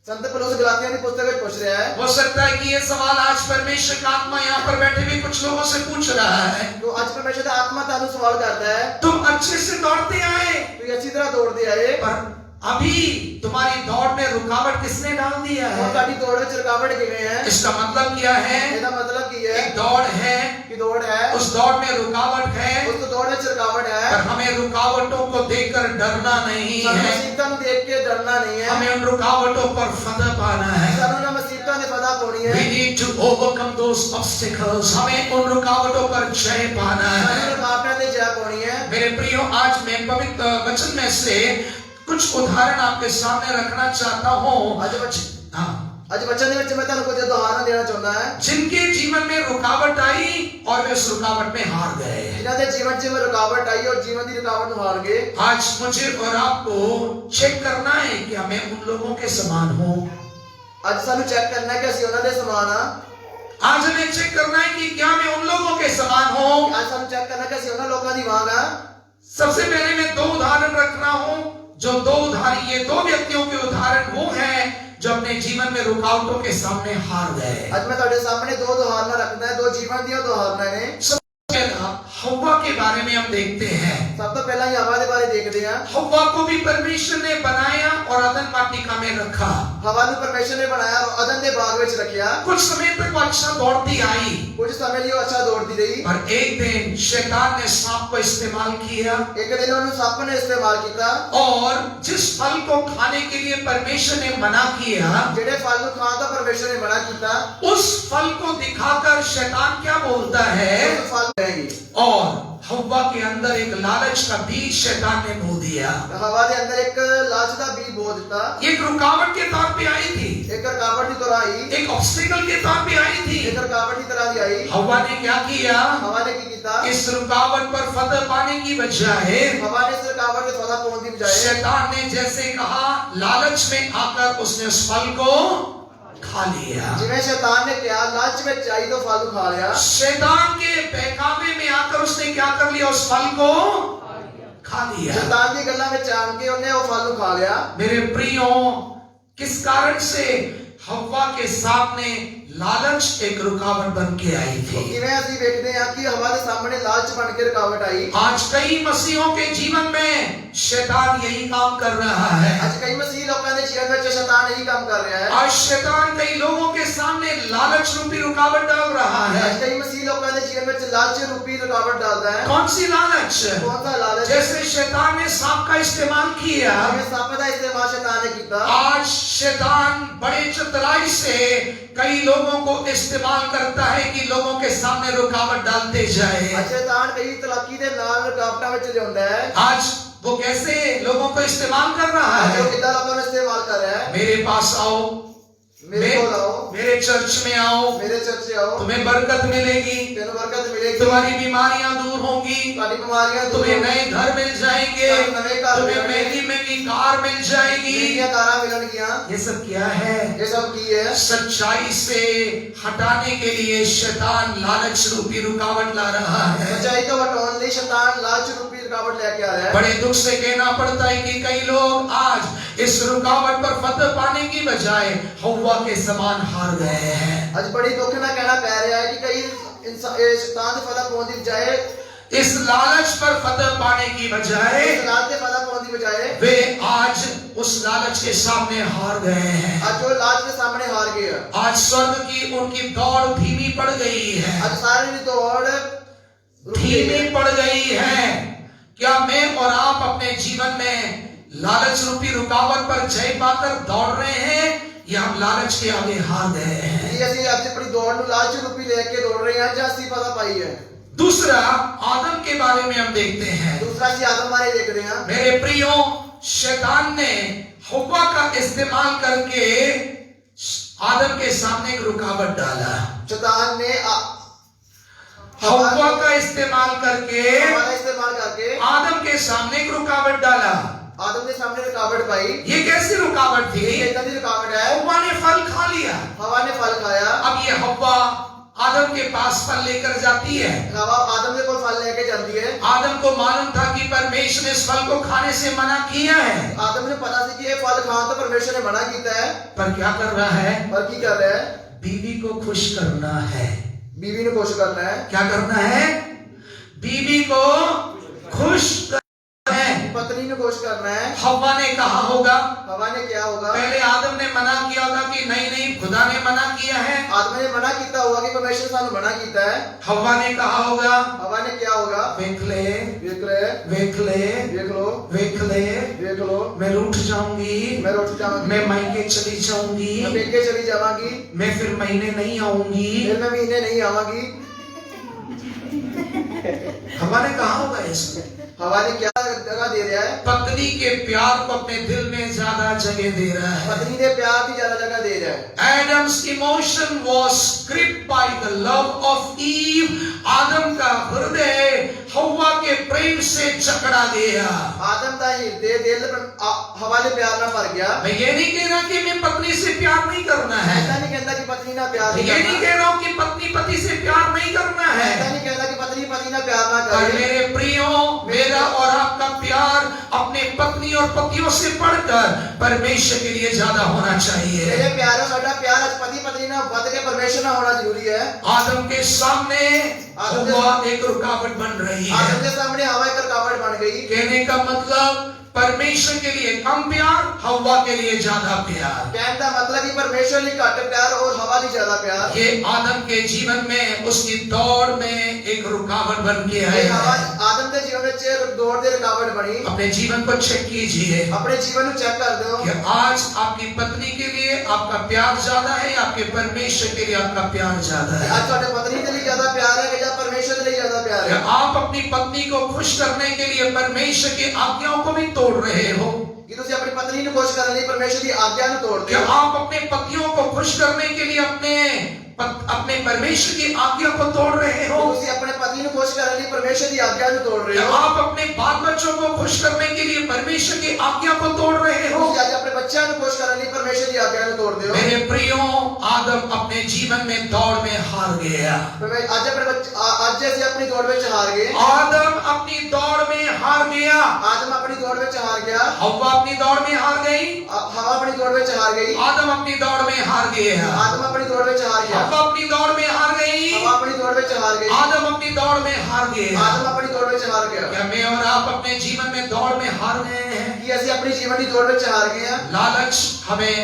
संत पौलुस गलातियां की पुस्तक में पूछ रहा है। हो सकता है कि ये सवाल आज परमेश्वर का आत्मा यहाँ पर बैठे हुए कुछ लोगों से पूछ रहा है। तो आज परमेश्वर का आत्मा तानु सवाल करता है, तुम अच्छे से दौड़ते आए, तो ये अच्छी तरह दौड़ते आए, पर अभी तुम्हारी दौड़ में रुकावट किसने डाल दिया और है? ताड़ी दौड़ में रुकावट किवें है? इसका मतलब क्या है? इसका मतलब की है एक दौड़ है, कि दौड़ है, उस दौड़ में रुकावट है, उस दौड़ में रुकावट है, पर हमें रुकावटों को देखकर डरना नहीं है, मुसीबतों को देख के डरना नहीं है। हमें उन रुकावटों पर फतह पाना है। सानू ना मुसीबतों ने फतह पानी है। We need to overcome those obstacles. हमें उन रुकावटों पर जय पाना सानू है। रुकावटें ते जय पानी है। मेरे प्रियो, आज मैं पवित्र वचन में से कुछ उदाहरण आपके सामने रखना चाहता हूँ। आज वचन में मैं तुहानू कुछ उदाहरण देना चाहता है, जिनके जीवन में रुकावट आई और वे उस रुकावट में हार गए। जिन्हां दे जीवन में रुकावट आई और जीवन की रुकावट नूं हार गए। आज मुझे और आपको चेक करना है कि मैं उन लोगों के समान हूँ। आज सानू चेक करना है कि असि उन्हां दे समान हां। आज हमें चेक करना है कि क्या मैं उन लोगों के समान हूँ। आज सानू चेक करना है कि असि उन्हां लोकां दी वांग हां। सबसे पहले मैं 2 उदाहरण रख रहा हूँ। जो 2 उदाहरण, ये 2 व्यक्तियों के उदाहरण वो हैं जो अपने जीवन में रुकावटों के सामने हार गए। आज मैं तुहाडे सामने 2 उदाहरण रखना है, 2 जीवन दी उदाहरण ने। सबसे पहला हव्वा के बारे में हम देखते हैं। सब तो पहला ही हवा के बारे देखते हैं। हव्वा को भी परमेश्वर ने बनाया और अदन वाटिका में रखा। हवा को परमेश्वर ने बनाया और अदन के बाग में रखा। कुछ समय तक वो अच्छा दौड़ती आई, कुछ समय लिए अच्छा दौड़ती रही, पर एक दिन शैतान ने सांप सांप को इस्तेमाल किया एक दिन ਉਹਨੂੰ ਸੱਪ ਨੇ ਇਸਤੇਮਾਲ ਕੀਤਾ और जिस फल को खाने के लिए परमेश्वर ने मना किया ਜਿਹੜੇ ਫਲ ਨੂੰ ਖਾਣ ਦਾ ਪਰਮੇਸ਼ਰ ਨੇ ਮਨਾ ਕੀਤਾ उस फल को दिखाकर शैतान क्या बोलता है ਉਹ ਫਲ ਖਾਏਗੀ और हव्वा के अंदर एक लालच का बीज शैतान ने बो दिया ਹਵਾ ਦੇ ਅੰਦਰ ਇੱਕ ਲਾਲਚ ਦਾ ਬੀਜ ਬੋ ਦਿੱਤਾ एक रुकावट के तौर पे आई थी ਇੱਕ ਰੁਕਾਵਟ ਦੀ ਤਰ੍ਹਾਂ ਆਈ एक ऑब्स्टिकल के तौर पे आई थी ਇੱਕ ਰੁਕਾਵਟ ਦੀ ਤਰ੍ਹਾਂ ਦੀ ਆਈ हव्वा ने क्या किया ਹਵਾ ਨੇ ਕੀ ਕੀਤਾ इस रुकावट पर फतह पाने की बजाय हवा ने इस रुकावट के फला पाने की बजाय शैतान ने जैसे कहा लालच में आकर उसने उस फल को खा लिया जिवें शैतान ने क्या लालच में चाई तो फल खा लिया शैतान के बहकावे में आकर उसने क्या कर लिया उस फल को खा लिया शैतान की गल्लां में जान के उन्हें वो फल खा लिया मेरे प्रियो किस कारण से हव्वा के सामने लालच एक रुकावट बन के आई थी जिवें ਅਸੀਂ ਵੇਖਦੇ ਹਾਂ ਕਿ ਹਵਾ ਦੇ ਸਾਹਮਣੇ ਲਾਲਚ बन के रुकावट आई आज कई मसीहों के जीवन में शैतान यही काम कर रहा है आज कई मसीह लोगों के जीवन में शैतान यही काम कर रहा है आज शैतान कई लोगों के सामने लालच रूपी रुकावट डाल रहा है आज कई मसीह लोगों के जीवन में लालच रूपी रुकावट डालता है कौन सी लालच कौन सा लालच जैसे शैतान ने सांप का इस्तेमाल किया जिवें सप्प ਦਾ इस्तेमाल शैतान ने किया आज शैतान बड़े चतुराई से कई लोगों को इस्तेमाल करता है कि लोगों के सामने रुकावट डालते जाए आज शैतान कई तलाकी दे नाल रुकावटां विच लिआउंदा है आज वो कैसे लोगों को इस्तेमाल कर रहा आज है वो कितना लोगों ने इस्तेमाल कर रहा है मेरे पास आओ मेरे को लाओ मेरे चर्च में आओ मेरे चर्च से आओ तुम्हें बरकत मिलेगी तेरे बरकत मिलेगी तुम्हारी बीमारियां दूर होंगी तुम्हारी बीमारियां दूर तुम्हें होंगी, नए घर मिल जाएंगे नए घर तुम्हें मिलेंगे, मेरी मेरी कार मिल जाएगी नीतियां कारा मिलनगियां ये सब क्या है ये सब की है सच्चाई से हटाने के लिए शैतान लालच रूपी रुकावट ला रहा है सच्चाई को हटाने लिए शैतान लालच रूपी रुकावट लेके आ रहा है बड़े दुख से कहना पड़ता है कि कई लोग आज इस रुकावट पर फतह पाने की बजाय हव्वा के समान हार गए हैं आज बड़ी दुख ना कहना पै रहा है कि कई इंसान शैतान से फला पाने की बजाय इस लालच पर फतह पाने की बजाय इस लालच से फला पाने की बजाय वे आज उस लालच के सामने हार गए हैं आज जो लालच के सामने हार गए आज स्वर्ग की उनकी दौड़ धीमी पड़ गई है आज सारे की दौड़ रुक गई धीमी है। पड़ गई है क्या मैं और आप अपने जीवन में लालच रूपी रुकावट पर जय पाकर दौड़ रहे हैं या हम लालच के आगे हार गए हैं जी ਅਸੀਂ ਅੱਜ ਆਪਣੀ ਦੌੜ ਨੂੰ ਲਾਲਚ ਰੂਪੀ ਲੈ ਕੇ ਦੌੜ ਰਹੇ ਹਾਂ ਜਾਂ ਅਸੀਂ ਫਲਾ ਪਾਈ ਹੈ दूसरा आदम के बारे में हम देखते हैं दूसरा ਅਸੀਂ ਆਦਮ ਬਾਰੇ ਦੇਖ ਰਹੇ ਹਾਂ मेरे प्रियो शैतान ने हव्वा का इस्तेमाल करके आदम के सामने एक रुकावट डाला शैतान ने हव्वा का इस्तेमाल करके हवा का इस्तेमाल करके आदम के सामने एक रुकावट डाला आदम के सामने रुकावट पाई ये कैसी रुकावट थी ये कैसी रुकावट है हव्वा ने फल खा लिया हवा ने फल खाया अब ये हव्वा आदम के पास फल लेकर जाती है हवा आदम के कोल फल लेके जाती है आदम को मालूम था कि परमेश्वर ने इस फल को खाने से मना किया है आदम ने पता सी कि ये फल खान तो परमेश्वर ने मना किया है पर क्या कर रहा है पर की कर रहा है बीवी को खुश करना है बीवी ने खुश करना है क्या करना है बीवी को खुश करना है पत्नी ने खुश करना है हव्वा ने कहा होगा हवा ने क्या होगा पहले आदम ने मना किया होगा कि नहीं नहीं खुदा ने मना किया है आदम ने मना किया होगा कि परमेश्वर सानू मना किया है हव्वा ने कहा होगा हवा ने क्या होगा देख ले देख ले देख ले देख लो देख ले देख लो मैं रूठ जाऊंगी मैं रोटी जाऊंगी मैं मायके चली जाऊंगी मैं बेके चली जाऊंगी मैं फिर महीने नहीं आऊंगी फिर मैं महीने नहीं आवांगी हवा ने कहा होगा इसको हवा ने क्या जगह दे रहा है पत्नी के प्यार को अपने दिल में ज्यादा जगह दे रहा है पत्नी ने प्यार की ज्यादा जगह दे रहा है Adam's emotion was gripped by the love of Eve. आदम का हृदय हव्वा के प्रेम से जकड़ा गया। आदम का हृदय दिल हवा ने प्यार ना भर गया। मैं ये नहीं कह रहा कि मैं पत्नी से प्यार नहीं करना है, ऐसा नहीं कहता कि पत्नी ना प्यार मैं नहीं ये करना। नहीं कह रहा हूँ कि पत्नी पति से प्यार नहीं करना है, ऐसा नहीं कहता कि पत्नी पति ना प्यार ना पर करे। मेरे प्रियो, मेरा और आपका प्यार अपने पत्नी और पतियों से बढ़कर परमेश्वर के लिए ज्यादा होना चाहिए। मेरे प्यारो साडा प्यार आज पति पत्नी ना बद के परमेश्वर ना होना जरूरी है। आदम के सामने हव्वा एक रुकावट बन रही आदम है। के सामने हवा एक रुकावट बन गई। कहने का मतलब परमेश्वर के लिए कम प्यार, हव्वा के लिए ज्यादा प्यार। कहने का मतलब कि परमेश्वर की घट प्यार और हवा की ज्यादा प्यार। ये आदम के जीवन में उसकी दौड़ में एक रुकावट बन के ये हवा आया। आदम के जीवन में दौड़ दे रुकावट बनी, अपने जीवन को चेक कीजिए अपने जीवन को चेक कर दो कि आज आपकी पत्नी के लिए आपका प्यार ज्यादा है या आपके परमेश्वर के लिए आपका प्यार ज्यादा है। आज ਤੁਹਾਡੇ ਪਤਨੀ ਦੇ ਲਈ ਜ਼ਿਆਦਾ ਪਿਆਰ ਹੈ ਜਾਂ ਪਰਮੇਸ਼ਰ ਦੇ ਲਈ ਜ਼ਿਆਦਾ ਪਿਆਰ क्या है? आप अपनी पत्नी को खुश करने के लिए परमेश्वर की आज्ञाओं को भी तोड़ रहे हो? ਕਿ ਤੁਸੀਂ ਆਪਣੀ ਪਤਨੀ ਨੂੰ ਖੁਸ਼ ਕਰਨ ਲਈ ਪਰਮੇਸ਼ਰ ਦੀ ਆਗਿਆ ਨੂੰ ਤੋੜਦੇ क्या ਹੋ? आप अपने पतियों को खुश करने के लिए अपने परमेश्वर की आज्ञा को तोड़ रहे हो? ਤੁਸੀਂ ਆਪਣੇ ਪਤੀ ਨੂੰ ਖੁਸ਼ ਕਰਨ ਲਈ ਪਰਮੇਸ਼ਰ ਦੀ ਆਗਿਆ ਨੂੰ ਤੋੜ ਰਹੇ क्या ਹੋ? आप अपने बाल बच्चों को खुश करने के लिए परमेश्वर की आज्ञा को तोड़ रहे हो? ਤੁਸੀਂ ਅੱਜ ਆਪਣੇ ਬੱਚਿਆਂ ਨੂੰ ਖੁਸ਼ ਕਰਨ ਲਈ ਪਰਮੇਸ਼ਰ ਦੀ ਆਗਿਆ ਨੂੰ ਤੋੜਦੇ ਹੋ? मेरे प्रियो, आदम अपने जीवन में दौड़ में हार गया। ਅੱਜ ਅਸੀਂ ਆਪਣੀ ਦੌੜ ਵਿੱਚ ਹਾਰ ਗਏ। आदम अपनी दौड़ में हार गया। ਆਦਮ ਆਪਣੀ ਦੌੜ ਵਿੱਚ ਹਾਰ ਗਿਆ। हव्वा अपनी दौड़ में हार गई। ਹਵਾ ਆਪਣੀ ਦੌੜ ਵਿੱਚ ਹਾਰ ਗਈ। आदम अपनी दौड़ में हार गया। ਆਦਮ ਆਪਣੀ ਦੌੜ ਵਿੱਚ ਹਾਰ ਗਿਆ। हव्वा अपनी दौड़ में हार गई। ਹਵਾ ਆਪਣੀ ਦੌੜ ਵਿੱਚ ਹਾਰ ਗਈ। आदम अपनी दौड़ में हार गया। ਆਦਮ ਆਪਣੀ ਦੌੜ ਵਿੱਚ ਹਾਰ ਗਿਆ। क्या मैं और आप अपने जीवन में दौड़ में हार गए हैं? ਕੀ ਅਸੀਂ ਆਪਣੀ ਜੀਵਨ ਦੀ ਦੌੜ ਵਿੱਚ ਹਾਰ ਗਏ ਹਾਂ? लालच हमें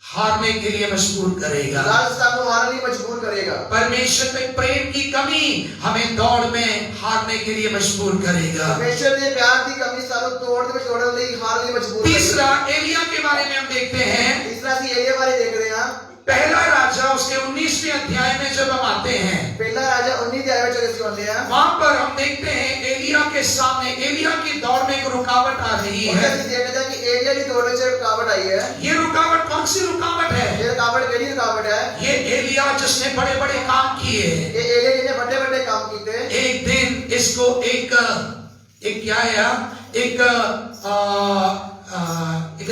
हारने के लिए मजबूर करेगा। ਲਾਲਚ ਸਾਨੂੰ ਹਾਰਨ ਲਈ ਮਜਬੂਰ ਕਰੇਗਾ। परमेश्वर के प्रेम की कमी हमें दौड़ में हारने के लिए मजबूर करेगा। ਪਰਮੇਸ਼ਰ ਦੇ ਪਿਆਰ ਦੀ ਕਮੀ ਸਾਨੂੰ ਦੌੜ ਦੇ ਵਿੱਚ ਦੌੜਨ ਲਈ ਹਾਰਨ ਲਈ ਮਜਬੂਰ ਕਰੇਗੀ। तीसरा, एलिया के बारे में हम देखते हैं। ਤੀਸਰਾ ਅਸੀਂ ਏਲੀਆ ਬਾਰੇ ਦੇਖ ਰਹੇ ਹਾਂ। पहला राजा उसके 19वें अध्याय में जब हम आते हैं, ਪਹਿਲਾ ਰਾਜਾ 19 ਅਧਿਆਇ ਵਿੱਚ ਅਸੀਂ ਆਉਂਦੇ ਹਾਂ। वहां पर हम देखते हैं एलिया के सामने एलिया की दौड़ में एक रुकावट आ रही ਉੱਥੇ है। ਅਸੀਂ ਦੇਖਦੇ ਹਾਂ ਕਿ ਏਲੀਆ ਦੀ ਦੌੜ ਵਿੱਚ रुकावट आई है। ये रुकावट कौन सी रुकावट है? ये रुकावट किहड़ी रुकावट है? ये एलिया जिसने बड़े बड़े काम किए। ये एलिया जिसने बड़े बड़े काम किए। एक दिन इसको एक क्या आया, एक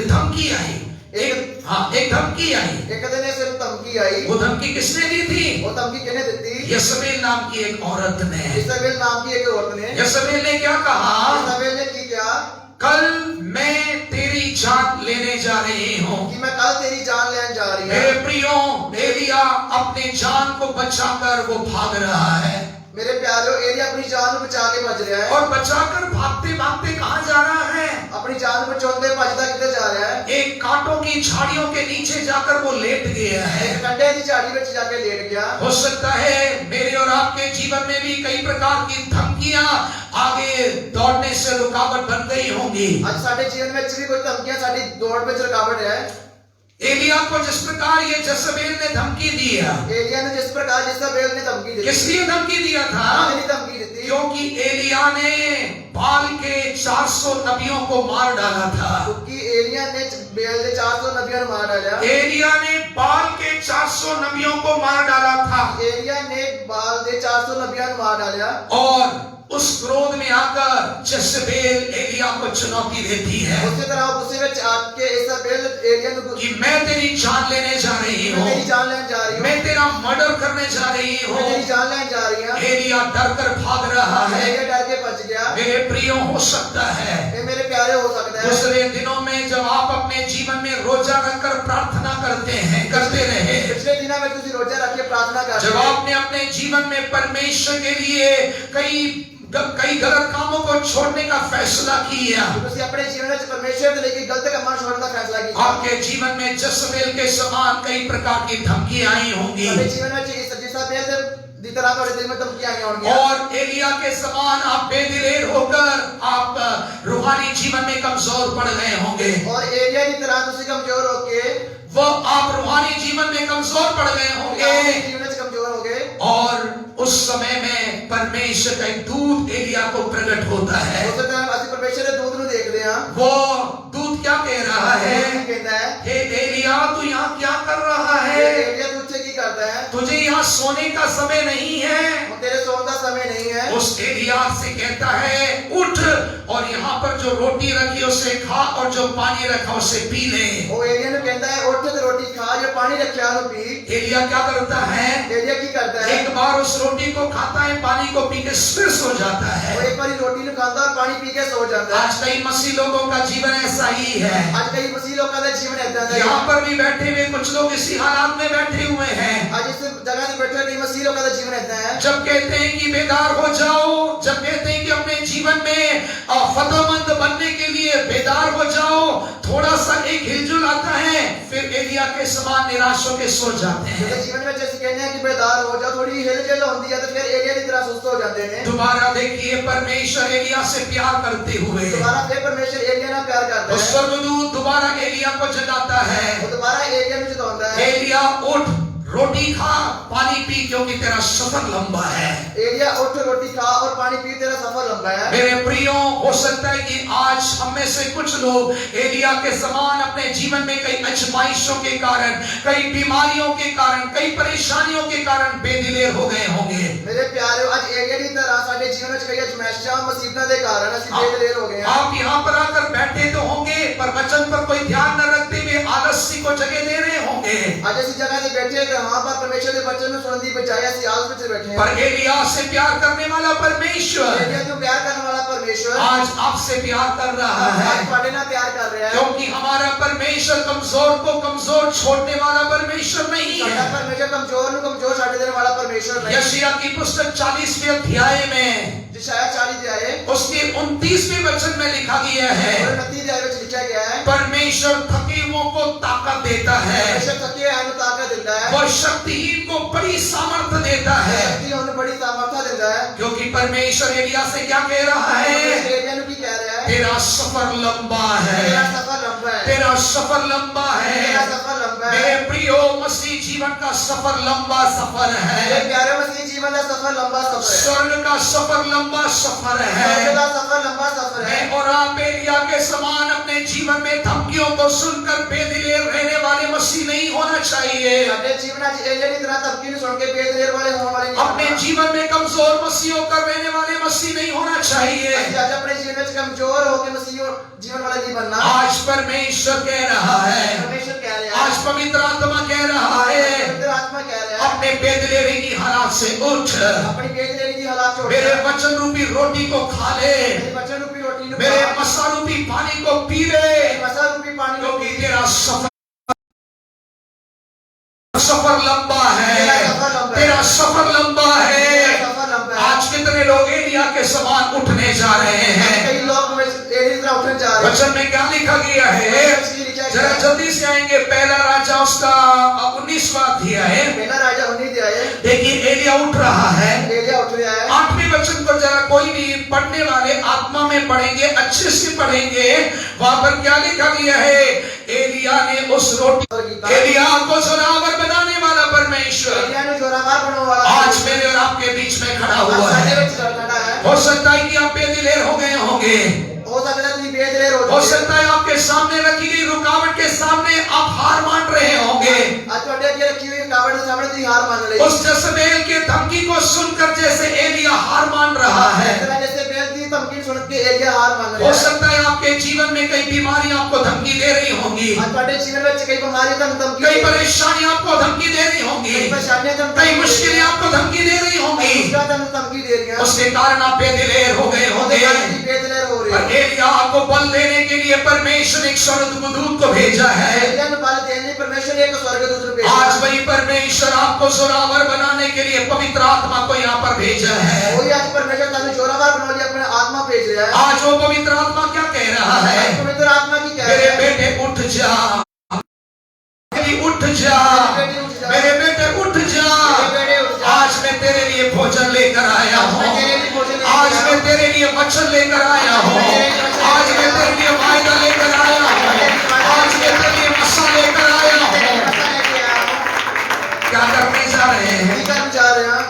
धमकी आई। एक धमकी आई। एक दिन ऐसे धमकी आई। वो धमकी किसने दी थी? वो धमकी किसने दी थी? यशबेल नाम की एक औरत ने। इसाबेल नाम की एक औरत ने। यशबेल ने क्या कहा? इसाबेल ने की क्या? कल मैं तेरी जान लेने जा रही हूँ। कि मैं कल तेरी जान लेने जा रही हूँ। मेरे प्रियो, एलिया अपने जान को बचाकर वो भाग रहा है। मेरे प्यारों, एलिया अपनी जान को बचा के भज रहा है। और बचाकर भागते भागते कहाँ जा रहा है? अपनी जान को बचाते भजता किधर जा रहा है? एक कांटों की झाड़ियों के नीचे जाकर वो लेट गया है। एक कंडे की झाड़ी में जाके लेट गया। हो सकता है मेरे और आपके जीवन में भी कई प्रकार की धमकियां आगे दौड़ने से रुकावट बन गई होंगी। आज साडे जीवन में भी कोई धमकियां साडी दौड़ में रुकावट है। एलिया को जिस प्रकार ये जज़बेल ने धमकी दिया, एलिया ने जिस प्रकार इसाबेल ने धमकी दी, किस लिए धमकी दिया था? धमकी दी थी क्योंकि एलिया ने बाल के 400 नबियों को मार डाला था। क्योंकि एलिया ने बेल के 400 नबियों को मार डाला। एलिया ने बाल के 400 नबियों को मार डाला था। एलिया ने बाल के 400 नबियों को मार डाला। और उस क्रोध में आकर जज़बेल एलिया को चुनौती देती है। उसी तरह गुस्से में आके इसाबेल एलिया को कि मैं तेरी जान लेने जा रही हूँ, मैं तेरी जान लेने जा रही हूँ, मैं तेरा मर्डर करने जा रही मैं तेरी हूँ। जान लेने जा रही हूँ। एलिया डर कर भाग रहा है। एलिया डर के बच गया। मेरे प्रियो, हो सकता है ये मेरे प्यारे हो सकता है दूसरे दिनों में जब आप अपने जीवन में रोजा रखकर प्रार्थना करते रहे, पिछले दिनों में तुसी रोजा रख के प्रार्थना कर जब आपने अपने जीवन में परमेश्वर के लिए कई गलत कामों को छोड़ने का फैसला किया, तुसी अपने जीवन में परमेश्वर के लिए गलत काम छोड़ने का फैसला किया। आपके जीवन में जज़बेल के समान कई प्रकार की धमकियां आई होंगी। अपने जीवन में इसाबेल दी तरह तुम्हारे दिल में धमकियां आई होंगी। और एलिया के समान आप बेदिलेर होकर आप रूहानी जीवन में कमजोर पड़ गए होंगे। और एलिया की तरह तुसी कमजोर होके वो आप रूहानी जीवन में कमजोर पड़ गए होंगे। जीवन में कमजोर हो गए। और उस समय में परमेश्वर का एक दूत एलिया को प्रकट होता है। उस तरह ਅਸੀਂ परमेश्वर के दूत ਨੂੰ देखते हैं। वो दूत क्या कह रहा है? कहता है, हे एलिया, तू यहाँ क्या कर रहा है? एलिया तुझसे की करता है? तुझे यहाँ सोने का समय नहीं है। तेरे सोने का समय नहीं है। उस एलिया से कहता है, उठ और यहाँ पर जो रोटी रखी उसे खा और जो पानी रखा उसे पी ले। वो एलिया ने कहता है, उठ ते रोटी खा, जो पानी रखा है पी। एलिया क्या करता है? एलिया की करता है? एक बार उस रोटी को खाता है, पानी को पी के फिर सो जाता है। वो एक बार रोटी ने खाता और पानी पी के सो जाता है। आज कई मसीह लोगों का जीवन ऐसा ही है। आज कई मसीह लोगों का जीवन ऐसा है। यहाँ पर भी बैठे हुए कुछ लोग इसी हालात में बैठे हुए हैं। आज इस जगह पे बैठे कई मसीह लोगों का जीवन ऐसा है। जब कहते हैं कि बेदार हो जाओ, जब कहते हैं कि अपने जीवन में फतेहमंद बनने के लिए बेदार हो जाओ, थोड़ा सा एक हिलजुल आता है, फिर एलिया के समान निराश होकर सो जाते हैं। ਜਦੋਂ ਜੀਵਨ ਵਿੱਚ ਅਸੀਂ ਕਹਿੰਦੇ ਹਾਂ ਕਿ ਬੇਦਾਰ ਹੋ ਜਾ, ਥੋੜੀ ਹਿਲਜੁਲ ਹੁੰਦੀ ਹੈ ਤੇ ਫਿਰ ਏਲੀਆ ਦੀ ਤਰ੍ਹਾਂ ਸੁਸਤ ਹੋ ਜਾਂਦੇ ਨੇ। दोबारा देखिए, परमेश्वर एलिया से प्यार करते हुए ਦੁਬਾਰਾ ਫਿਰ ਪਰਮੇਸ਼ਰ ਏਲੀਆ ਨਾਲ ਪਿਆਰ ਕਰਦਾ तो ਹੈ। स्वर्गदूत दोबारा एलिया को जगाता है, ਉਹ ਦੁਬਾਰਾ ਏਲੀਆ ਨੂੰ ਜਤਾਉਂਦਾ ਹੈ, एलिया उठ, रोटी खा, पानी पी, क्योंकि तेरा सफर लंबा है। ਏਲੀਆ ਉੱਠ, ਰੋਟੀ ਖਾ और पानी पी, तेरा सफर लंबा है। मेरे प्रियो, हो सकता है कि आज हम में से कुछ लोग एलिया के समान अपने जीवन में कई आजमाइशों के कारण, कई बीमारियों के कारण, कई परेशानियों के कारण बेदिलेर हो गए होंगे। ਮੇਰੇ ਪਿਆਰਿਓ, ਅੱਜ ਏਲੀਆ ਦੀ ਤਰ੍ਹਾਂ ਸਾਡੇ ਜੀਵਨ ਵਿੱਚ ਕਈ ਅਜ਼ਮਾਇਸ਼ਾਂ, ਮੁਸੀਬਤਾਂ ਦੇ ਕਾਰਨ ਅਸੀਂ ਬੇਦਲੇਰ ਹੋ ਗਏ ਹਾਂ। आप यहाँ पर आकर बैठे तो होंगे, पर वचन पर कोई ध्यान न रखते हुए आलस्य को जगह दे रहे होंगे। ਅੱਜ ਅਸੀਂ जगह ਤੇ ਬੈਠੇ ਹਾਂ, ਹਾਂ पर परमेश्वर के वचन ਨੂੰ ਸੁਣਨ ਦੀ ਬਜਾਏ ਅਸੀਂ ਆਲਸ ਵਿੱਚ ਬੈਠੇ ਹਾਂ। पर एलिया से प्यार करने वाला परमेश्वर ਏਲੀਆ ਨੂੰ ਪਿਆਰ ਕਰਨ ਵਾਲਾ ਪਰਮੇਸ਼ਰ आज आपसे प्यार कर रहा है, ਅੱਜ ਤੁਹਾਡੇ ਨਾਲ ਪਿਆਰ ਕਰ ਰਿਹਾ ਹੈ। क्योंकि हमारा परमेश्वर कमजोर को कमजोर छोड़ने वाला परमेश्वर नहीं ਸਾਡਾ है। ਪਰਮੇਸ਼ਰ ਕਮਜ਼ੋਰ ਨੂੰ ਕਮਜ਼ੋਰ ਛੱਡ ਦੇਣ ਵਾਲਾ ਪਰਮੇਸ਼ਰ ਨਹੀਂ। यशायाह की पुस्तक 40वें अध्याय में ਯਸ਼ਾਇਆ 40 ਦੇ ਆਏ उसके 29वें वचन में लिखा गया और है, 29 ਦੇ ਆਏ ਵਿੱਚ ਲਿਖਿਆ ਗਿਆ ਹੈ, परमेश्वर थके हुओं को ताकत देता है, ਪਰਮੇਸ਼ਰ ਥਕੇ ਹੋਇਆਂ ਨੂੰ ਤਾਕਤ ਦਿੰਦਾ ਹੈ, वो शक्तिहीन को बड़ी सामर्थ्य देता है। ਸ਼ਕਤੀ ਉਹਨੂੰ ਬੜੀ ਸਾਮਰਥਾ ਦਿੰਦਾ ਹੈ। क्योंकि परमेश्वर एलिया से क्या कह रहा है? ਏਲੀਆ ਨੂੰ ਕੀ ਕਹਿ ਰਿਹਾ ਹੈ? तेरा सफर लंबा तेरा है, सफर लंबा है, तेरा सफर लंबा तेरा है। सफर लंबा है। मेरे प्रियो, मसीह जीवन का सफर लंबा सफर मेरे है, प्यारे मसीह जीवन का सफर लंबा सफर है। स्वर्ग का सफर लंबा सफर स्वर्ग है। का सफर लंबा सफर है। मैं और आप एलिया के समान अपने जीवन में धमकियों को सुनकर बेदिलेर रहने वाले मसीह नहीं होना चाहिए। ਸਾਡੇ ਜੀਵਨਾਂ 'ਚ ਏਲੀਆ ਦੀ ਤਰ੍ਹਾਂ ਧਮਕੀ ਨੂੰ ਸੁਣ ਕੇ ਬੇਦਲੇਰ ਵਾਲੇ ਹੋਣ ਵਾਲੇ ਨਹੀਂ अपने ਹੋਣਾ। जीवन में कमजोर मसीह होकर रहने वाले मसीह नहीं होना चाहिए। ਅਸੀਂ ਅੱਜ ਆਪਣੇ ਜੀਵਨ ਵਿੱਚ ਕਮਜ਼ੋਰ ਹੋ ਕੇ ਮਸੀਹ ਜੀਵਨ ਵਾਲੇ ਨਹੀਂ बनना। आज परमेश्वर कह रहा है, परमेश्वर कह रहा है, आज पवित्र आत्मा कह रहा है, पवित्र आत्मा कह रहा है, अपने बेदलेरी की हालात से उठ, अपनी बेदलेरी की हालात छोड़ मेरे दे। वचन रूपी रोटी को खा ले, मेरे वचन रूपी रोटी नु मेरे खा, मसा रूपी पानी को पी ले, मेरे मसा रूपी पानी को क्योंकि पी। तेरा सफर लंबा है, तेरा सफर लंबा है। मेरा सफर लंबा है। आज कितने लोग एलिया के समान उठने जा रहे हैं? कई लोग एलिया की तरह उठने जा रहे हैं। वचन में क्या लिखा गया है? जरा जल्दी से आएंगे, पहला राजा उसका 19वां अध्याय। पहला राजा 19 दे आए। देखिए एलिया उठ रहा है। एलिया उठ रहा है। 8वें वचन को जरा कोई भी पढ़ने वाले आत्मा में पढ़ेंगे, अच्छे से पढ़ेंगे। वहां पर क्या लिखा गया है? एलिया ने उस रोटी, एलिया को जोरावर बनाने वाला परमेश्वर एलिया ने जोरावर बनाने वाला आज मेरे और आपके बीच में खड़ा हुआ आज साडे है। विच खड़ा है। हो सकता है कि आप बेदिलेर हो गए होंगे, हो सकता है तुम बेदलेर हो हो जाओ। सकता है आपके सामने रखी गई रुकावट के सामने आप हार मान रहे होंगे। आज ਤੁਹਾਡੇ ਅੱਗੇ ਰੱਖੀ ਹੋਈ ਰੁਕਾਵਟ ਦੇ ਸਾਹਮਣੇ ਤੁਸੀਂ ਹਾਰ ਮੰਨ ਲਈ। उस जज़बेल के धमकी को सुनकर जैसे एलिया हार मान रहा है, इस तरह जैसे बेल की धमकी सुन के एलिया हार मान हो रहा है। सकता है आपके जीवन में कई बीमारियां आपको धमकी दे रही होंगी, आज ਤੁਹਾਡੇ ਜੀਵਨ ਵਿੱਚ कई बीमारियां ਤੁਹਾਨੂੰ धमकी कई परेशानियां आपको धमकी दे रही होंगी, कई परेशानियां ਤੁਹਾਨੂੰ कई मुश्किलें आपको धमकी दे रही होंगी। मुश्किलें ਤੁਹਾਨੂੰ धमकी दे रही हैं। उसके कारण आप बेदिलेर हो गए ਉਹਦੇ होंगे। कारण ਤੁਸੀਂ बेदलेर हो रहे और हो। एलिया को बल देने के लिए परमेश्वर एक स्वर्गदूत को भेजा है। एलिया ਨੂੰ बल देने परमेश्वर ने एक स्वर्गदूत को भेजा। आज वही परमेश्वर आपको जोरावर बनाने के लिए पवित्र आत्मा को यहाँ पर भेजा है। वही आज परमेश्वर ਤੁਹਾਨੂੰ जोरावर बनाने लिए अपने आत्मा भेज रहा है। आज वो पवित्र आत्मा क्या कह रहा है? आज पवित्र आत्मा की कह मेरे रहा है, बेटे उठ जा, उठ जा, मेरे बेटे उठ जा। आज मैं तेरे लिए भोजन लेकर आया हूँ, आज मैं तेरे लिए वचन लेकर आया हूँ, आज मैं तेरे लिए वायदा लेकर आया हूँ, आज मैं तेरे लिए मसा लेकर आया हूँ। क्या करने जा रहे हैं? की करने जा रहे हैं।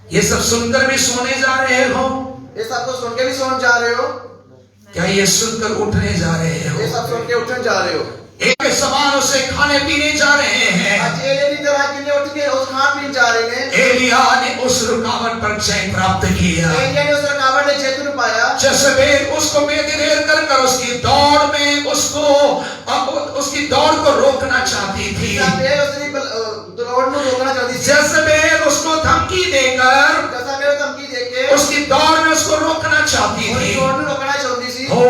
ये सब सुनकर भी सोने जा रहे हो? ये सब तो सुन के भी सोने जा रहे हो। क्या ये सुनकर उठने जा रहे ये हो? सब सुन के उठने जा रहे हो। एक समान उसे खाने पीने जा रहे हैं। आज एलिया की तरह के लिए उठ के उस खान पीने जा रहे हैं। एलिया ने उस रुकावट पर जय प्राप्त किया। एलिया ने उस रुकावट से जैतून पाया। जज़बेल उसको बेदिलेर कर उसकी दौड़ में उसकी दौड़ को रोकना चाहती थी। जज़बेल उसकी दौड़ को रोकना चाहती थी। जज़बेल उसको धमकी देकर जज़बेल धमकी देके उसकी दौड़ में उसको रोकना चाहती और थी। दौड़ को रोकना चाहती थी। हो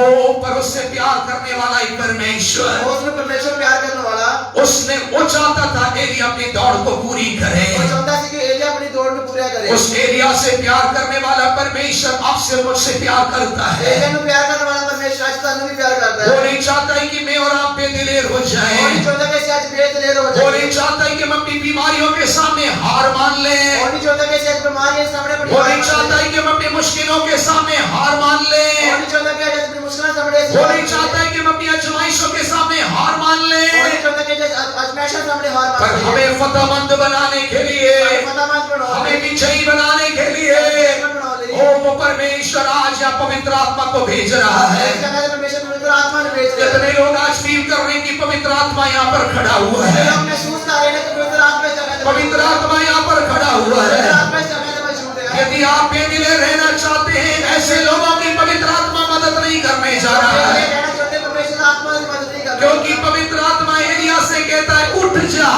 पर उससे प्यार करने वाला एक परमेश्वर, उसने परमेश्वर प्यार करने वाला, उसने वो चाहता था एलिया अपनी दौड़ को पूरी करे। वो चाहता था कि एलिया अपनी दौड़ में पूरा क्या करे उस एलिया से प्यार करने वाला परमेश्वर आपसे मुझसे प्यार करता है। एलिया को प्यार करने वाला परमेश्वर आज तानू भी प्यार करता है। वो नहीं चाहता है कि मैं और आप बेदिलेर हो जाएं। और नहीं चाहता कि आज बेदिलेर हो वो जाए। नहीं चाहता है कि हम अपनी बीमारियों के सामने हार मान लें। और नहीं चाहता कि आज बीमारी के सामने वो नहीं चाहता है कि हम अपनी मुश्किलों के सामने हार मान लें। और नहीं चाहता कि आज अपनी मुश्किलों के सामने वो नहीं चाहता है कि हम अपनी आजमाइशों के सामने हार मान और लें। नहीं चाहता कि आज आजमाइशों के सामने हार पर मान ले। हमें फतेहमंद बनाने के लिए, फतेहमंद बनाओ। हमें विजयी बनाने के लिए वो परमेश्वर आज या पवित्र आत्मा को भेज रहा है। इस जगह परमेश्वर पवित्र आत्मा ने भेज दिया। कितने लोग आज फील कर रहे हैं कि पवित्र आत्मा यहाँ पर खड़ा हुआ है। हम महसूस कर रहे हैं कि पवित्र आत्मा इस जगह पवित्र आत्मा यहाँ पर खड़ा हुआ पवित्र है। आत्मा इस जगह में मौजूद है। यदि आप बेदिले रहना चाहते हैं, ऐसे लोगों की पवित्र आत्मा मदद नहीं करने जा रहा है। कहना चाहते हैं परमेश्वर आत्मा की मदद नहीं कर रहा। क्योंकि पवित्र आत्मा एलिया से कहता है उठ जा।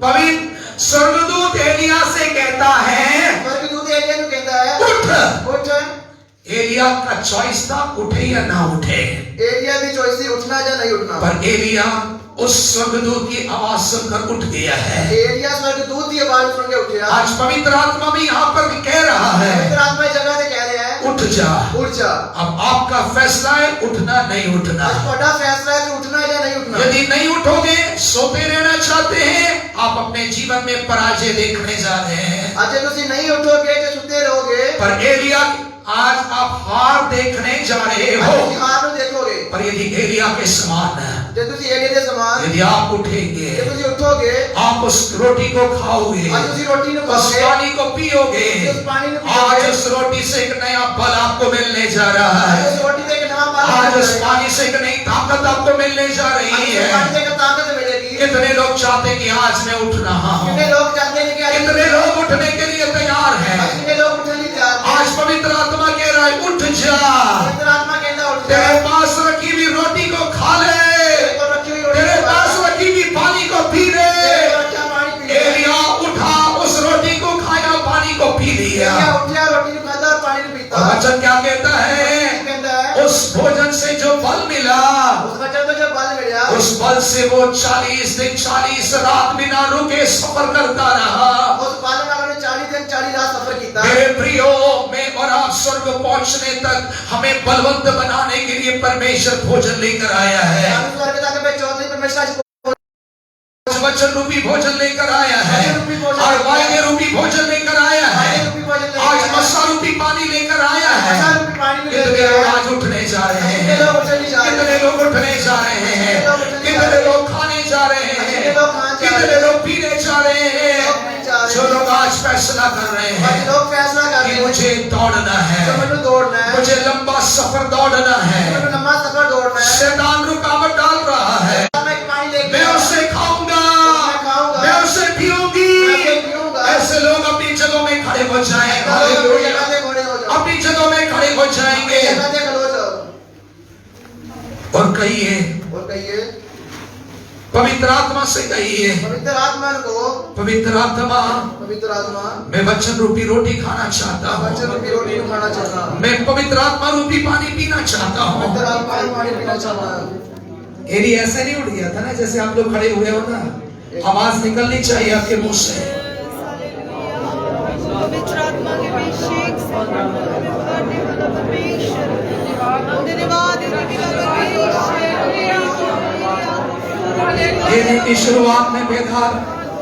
पवित्र स्वर्गदूत एलिया से कहता है स्वर्गदूत एलिया को कहता है उठ। उठ। एलिया का चॉइस था उठे या ना उठे। एलिया की चॉइस थी उठना या नहीं उठना। पर एलिया उस स्वर्गदूत की आवाज सुनकर उठ गया है। एलिया स्वर्गदूत की आवाज सुन के उठा। आज पवित्र आत्मा भी यहाँ पर कह रहा है पवित्र आत्मा इस जगह से कह रहा है उठ जा। उठ जा। अब आपका फैसला है उठना नहीं उठना। आज बड़ा फैसला है कि उठना या नहीं उठना। यदि नहीं उठोगे, सोते रहना चाहते हैं, आप अपने जीवन में पराजय देखने जा रहे हैं। आज तुम नहीं उठोगे तो सुते रहोगे। पर एलिया आज आप हार देखने जा रहे हो। आज हार को देखोगे। पर यदि एलिया के समान जब तुम एलिया के समान यदि आप उठेंगे, जब तुम उठोगे आप उस रोटी को खाओगे, आज तुम रोटी को उस खाओगे। पानी को पियोगे, उस पानी को आज पियोगे। उस रोटी से एक नया बल आपको मिलने जा रहा आज है। उस रोटी से एक नया पानी आज उस मिलेगा। पानी से एक नई ताकत आपको मिलने जा आज रही उस है। पानी से एक ताकत मिलेगी। कितने लोग चाहते हैं कि आज मैं उठ रहा हूँ। कितने लोग चाहते हैं कि आज कितने लोग उठने के लिए तैयार आज हैं। कितने लोग उठने नहीं चाहते। आज पवित्र आत्मा कह रहा है उठ जा। पवित्र आत्मा कहता है उठ जा। तेरे पास रखी हुई रोटी को खा ले। तेरे को रखी हुई रोटी तेरे को खा। पास रखी हुई पानी को पी ले। तेरे को अच्छा पानी पी ले। एलिया उठा, उस रोटी को खाया, पानी को पी लिया। एलिया उठा, रोटी को खाता और पानी को पीता। और वचन क्या कहता है? कहता है उस भोजन से जो बल मिला, उस बच्चे को जो बल मिला उस बल से वो 40 दिन 40 रात बिना रुके सफर करता रहा। उस बालक ने 40 दिन 40 रात सफर किया। मेरे प्रियो, मैं और आप स्वर्ग पहुंचने तक हमें बलवंत बनाने के लिए परमेश्वर भोजन लेकर आया है। हम स्वर्ग तक में 14 परमेश्वर आज वचन रूपी भोजन लेकर आया है और वायदे रूपी भोजन लेकर आया है। आज मसा रूपी पानी लेकर आया है। कितने लोग आज उठने जा रहे हैं। कितने लोग उठने जा रहे हैं। कितने लोग खाने जा रहे हैं। कितने लोग पीने जा रहे हैं। जो लोग आज फैसला कर रहे हैं लोग फैसला कर रहे कि हैं मुझे दौड़ना है, मुझे दौड़ना है, मुझे लंबा सफर दौड़ना है, मुझे लंबा सफर दौड़ना है। शैतान रुकावट डाल रहा है। मैं एक पानी लेके मैं उसे खाऊंगा, खाऊंगा, मैं उसे पीऊंगी। मैं उसे पीऊंगा। ऐसे लोग अपनी जगहों में खड़े हो जाएंगे। जगह से घोड़े हो जाओ। अपनी जगहों में खड़े हो जाएंगे जगह से खड़े हो जाओ। और कहिए, और कहिए पवित्र आत्मा से कहिए, पवित्र आत्मा को, पवित्र आत्मा, पवित्र आत्मा मैं वचन रूपी रोटी खाना चाहता बच्चे हूँ। की रोटी को खाना चाहता हूँ। मैं पवित्र आत्मा रूपी पानी पीना चाहता पवित्र हूँ। आत्मा को पानी पीना चाहता हूँ। एली ऐसे नहीं उठ गया था ना, जैसे आप लोग खड़े हुए हो ना, आवाज निकलनी चाहिए आपके मुंह से। पवित्र आत्मा के अभिषेक से करने वाला परमेश्वर धन्यवाद एली की शुरुआत में बेदार,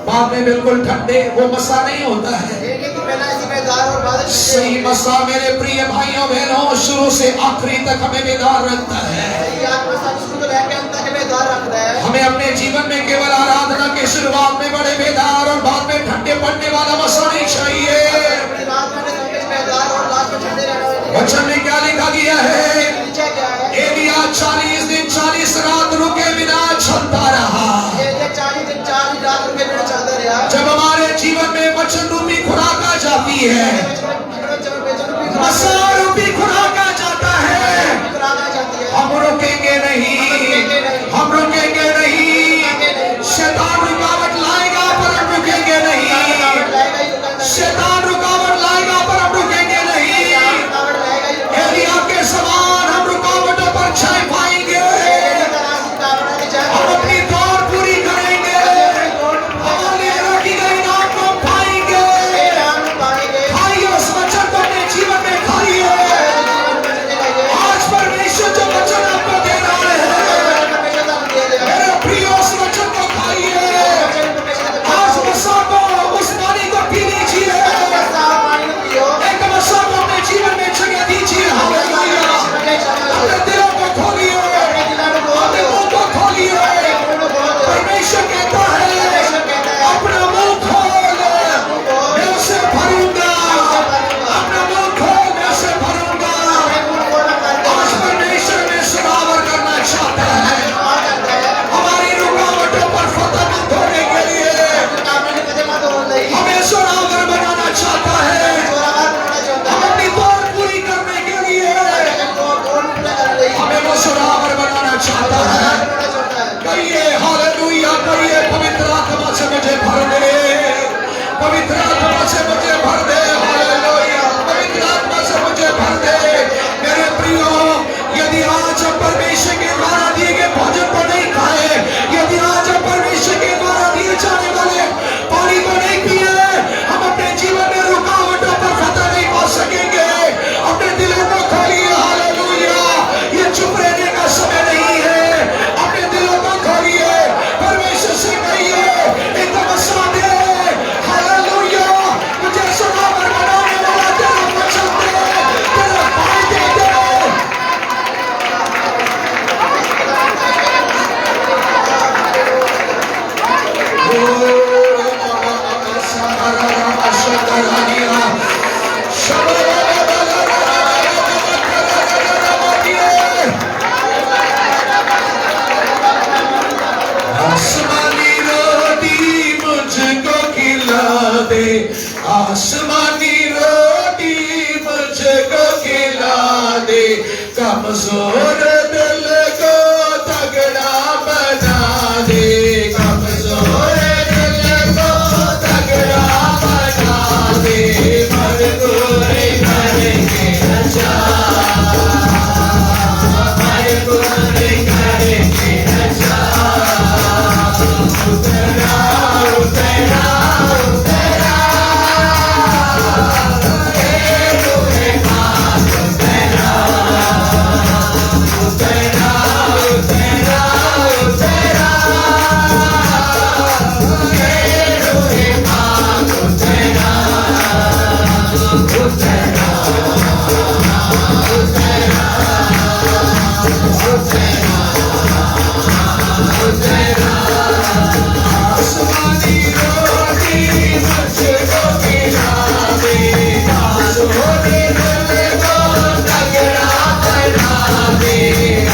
बाद में बिल्कुल ठंडे, वो मसा नहीं होता है। एलिया की पहला ऐसी बेदार और बाद सही मसा मेरे प्रिय भाइयों बहनों शुरू से आखिरी तक हमें बेदार रखता है। सही आत्मा सब शुरू से लेकर अंत तक बेदार रखता है। हमें अपने जीवन में केवल आराधना के शुरुआत में बड़े बेदार और बाद में ठंडे पड़ने वाला मसा नहीं चाहिए। अपनी रात में सबके बेदार और लास्ट में ठंडे रहना चाहिए। वचन में क्या लिखा गया है? नीचे क्या है? एलिया 40 दिन 40 रात रुके बिना चलता रहा। एलिया 40 दिन 40 रात रुके बिना चलता रहा। जब हमारे जीवन में वचन रूपी खुराक आ जाती है, मसा रूपी खुराक आ जाता है, हम रुकेंगे नहीं, हम रुकेंगे नहीं। शैतान रुकावट लाएगा पर हम रुकेंगे नहीं। शैतान रुकावट लाएगा पर हम रुकेंगे नहीं। एलिया के समान हम रुकावटों पर छाए पाएंगे। हम अपनी दौड़ पूरी करेंगे। हमारे रखी गई नाम को पाएंगे। कमजोर दिल को तगड़ा बना दे, कमजोर दिल को तगड़ा बना दे, मजबूर करके अच्छा, मजबूर करके अच्छा, उतरा उतरा उतरा तेरे पास उतरा, उतरा उतरा उतरा तेरे पास उतरा, उतरा आसमानी रोटी मुझको खिला दे, सोने दिल को तगड़ा बना दे,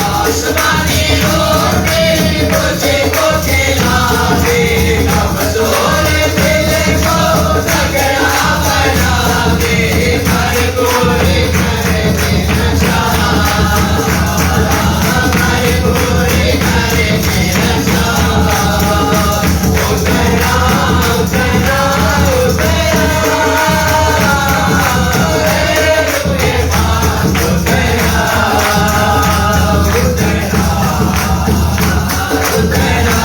आसमानी रोटी मुझको खिला दे, कमजोर दिल को तगड़ा बना दे, मजबूर करके अच्छा, मजबूर करके अच्छा, उतरा उतरा उतरा तेरे पास उतरा, उतरा उतरा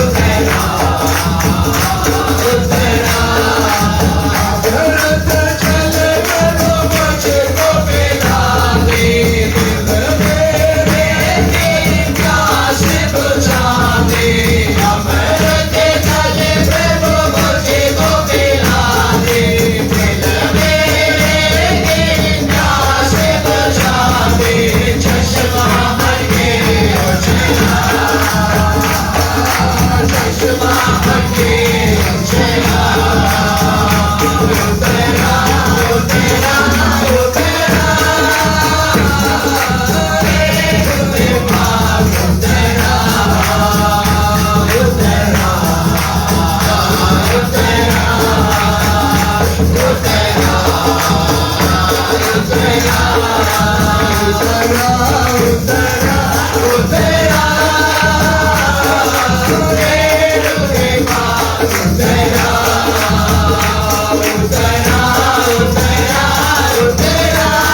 उतरा उतरा जरूरत चल करो मुझको पिला दे, दिल मेरे की प्यास बुझा दे, अमर के गले पे वो मुझको पिला दे, दिल मेरे की प्यास बुझा दे, चश्मा भर के उछला, चश्मा भर के उछला, उतरा उतरा उतरा तेरे पास उतरा, उतरा उतरा उतरा उतरा उतरा उतरा तेरे पास उतरा, उतरा उतरा उतरा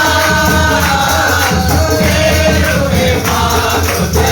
तेरे पास उतरा,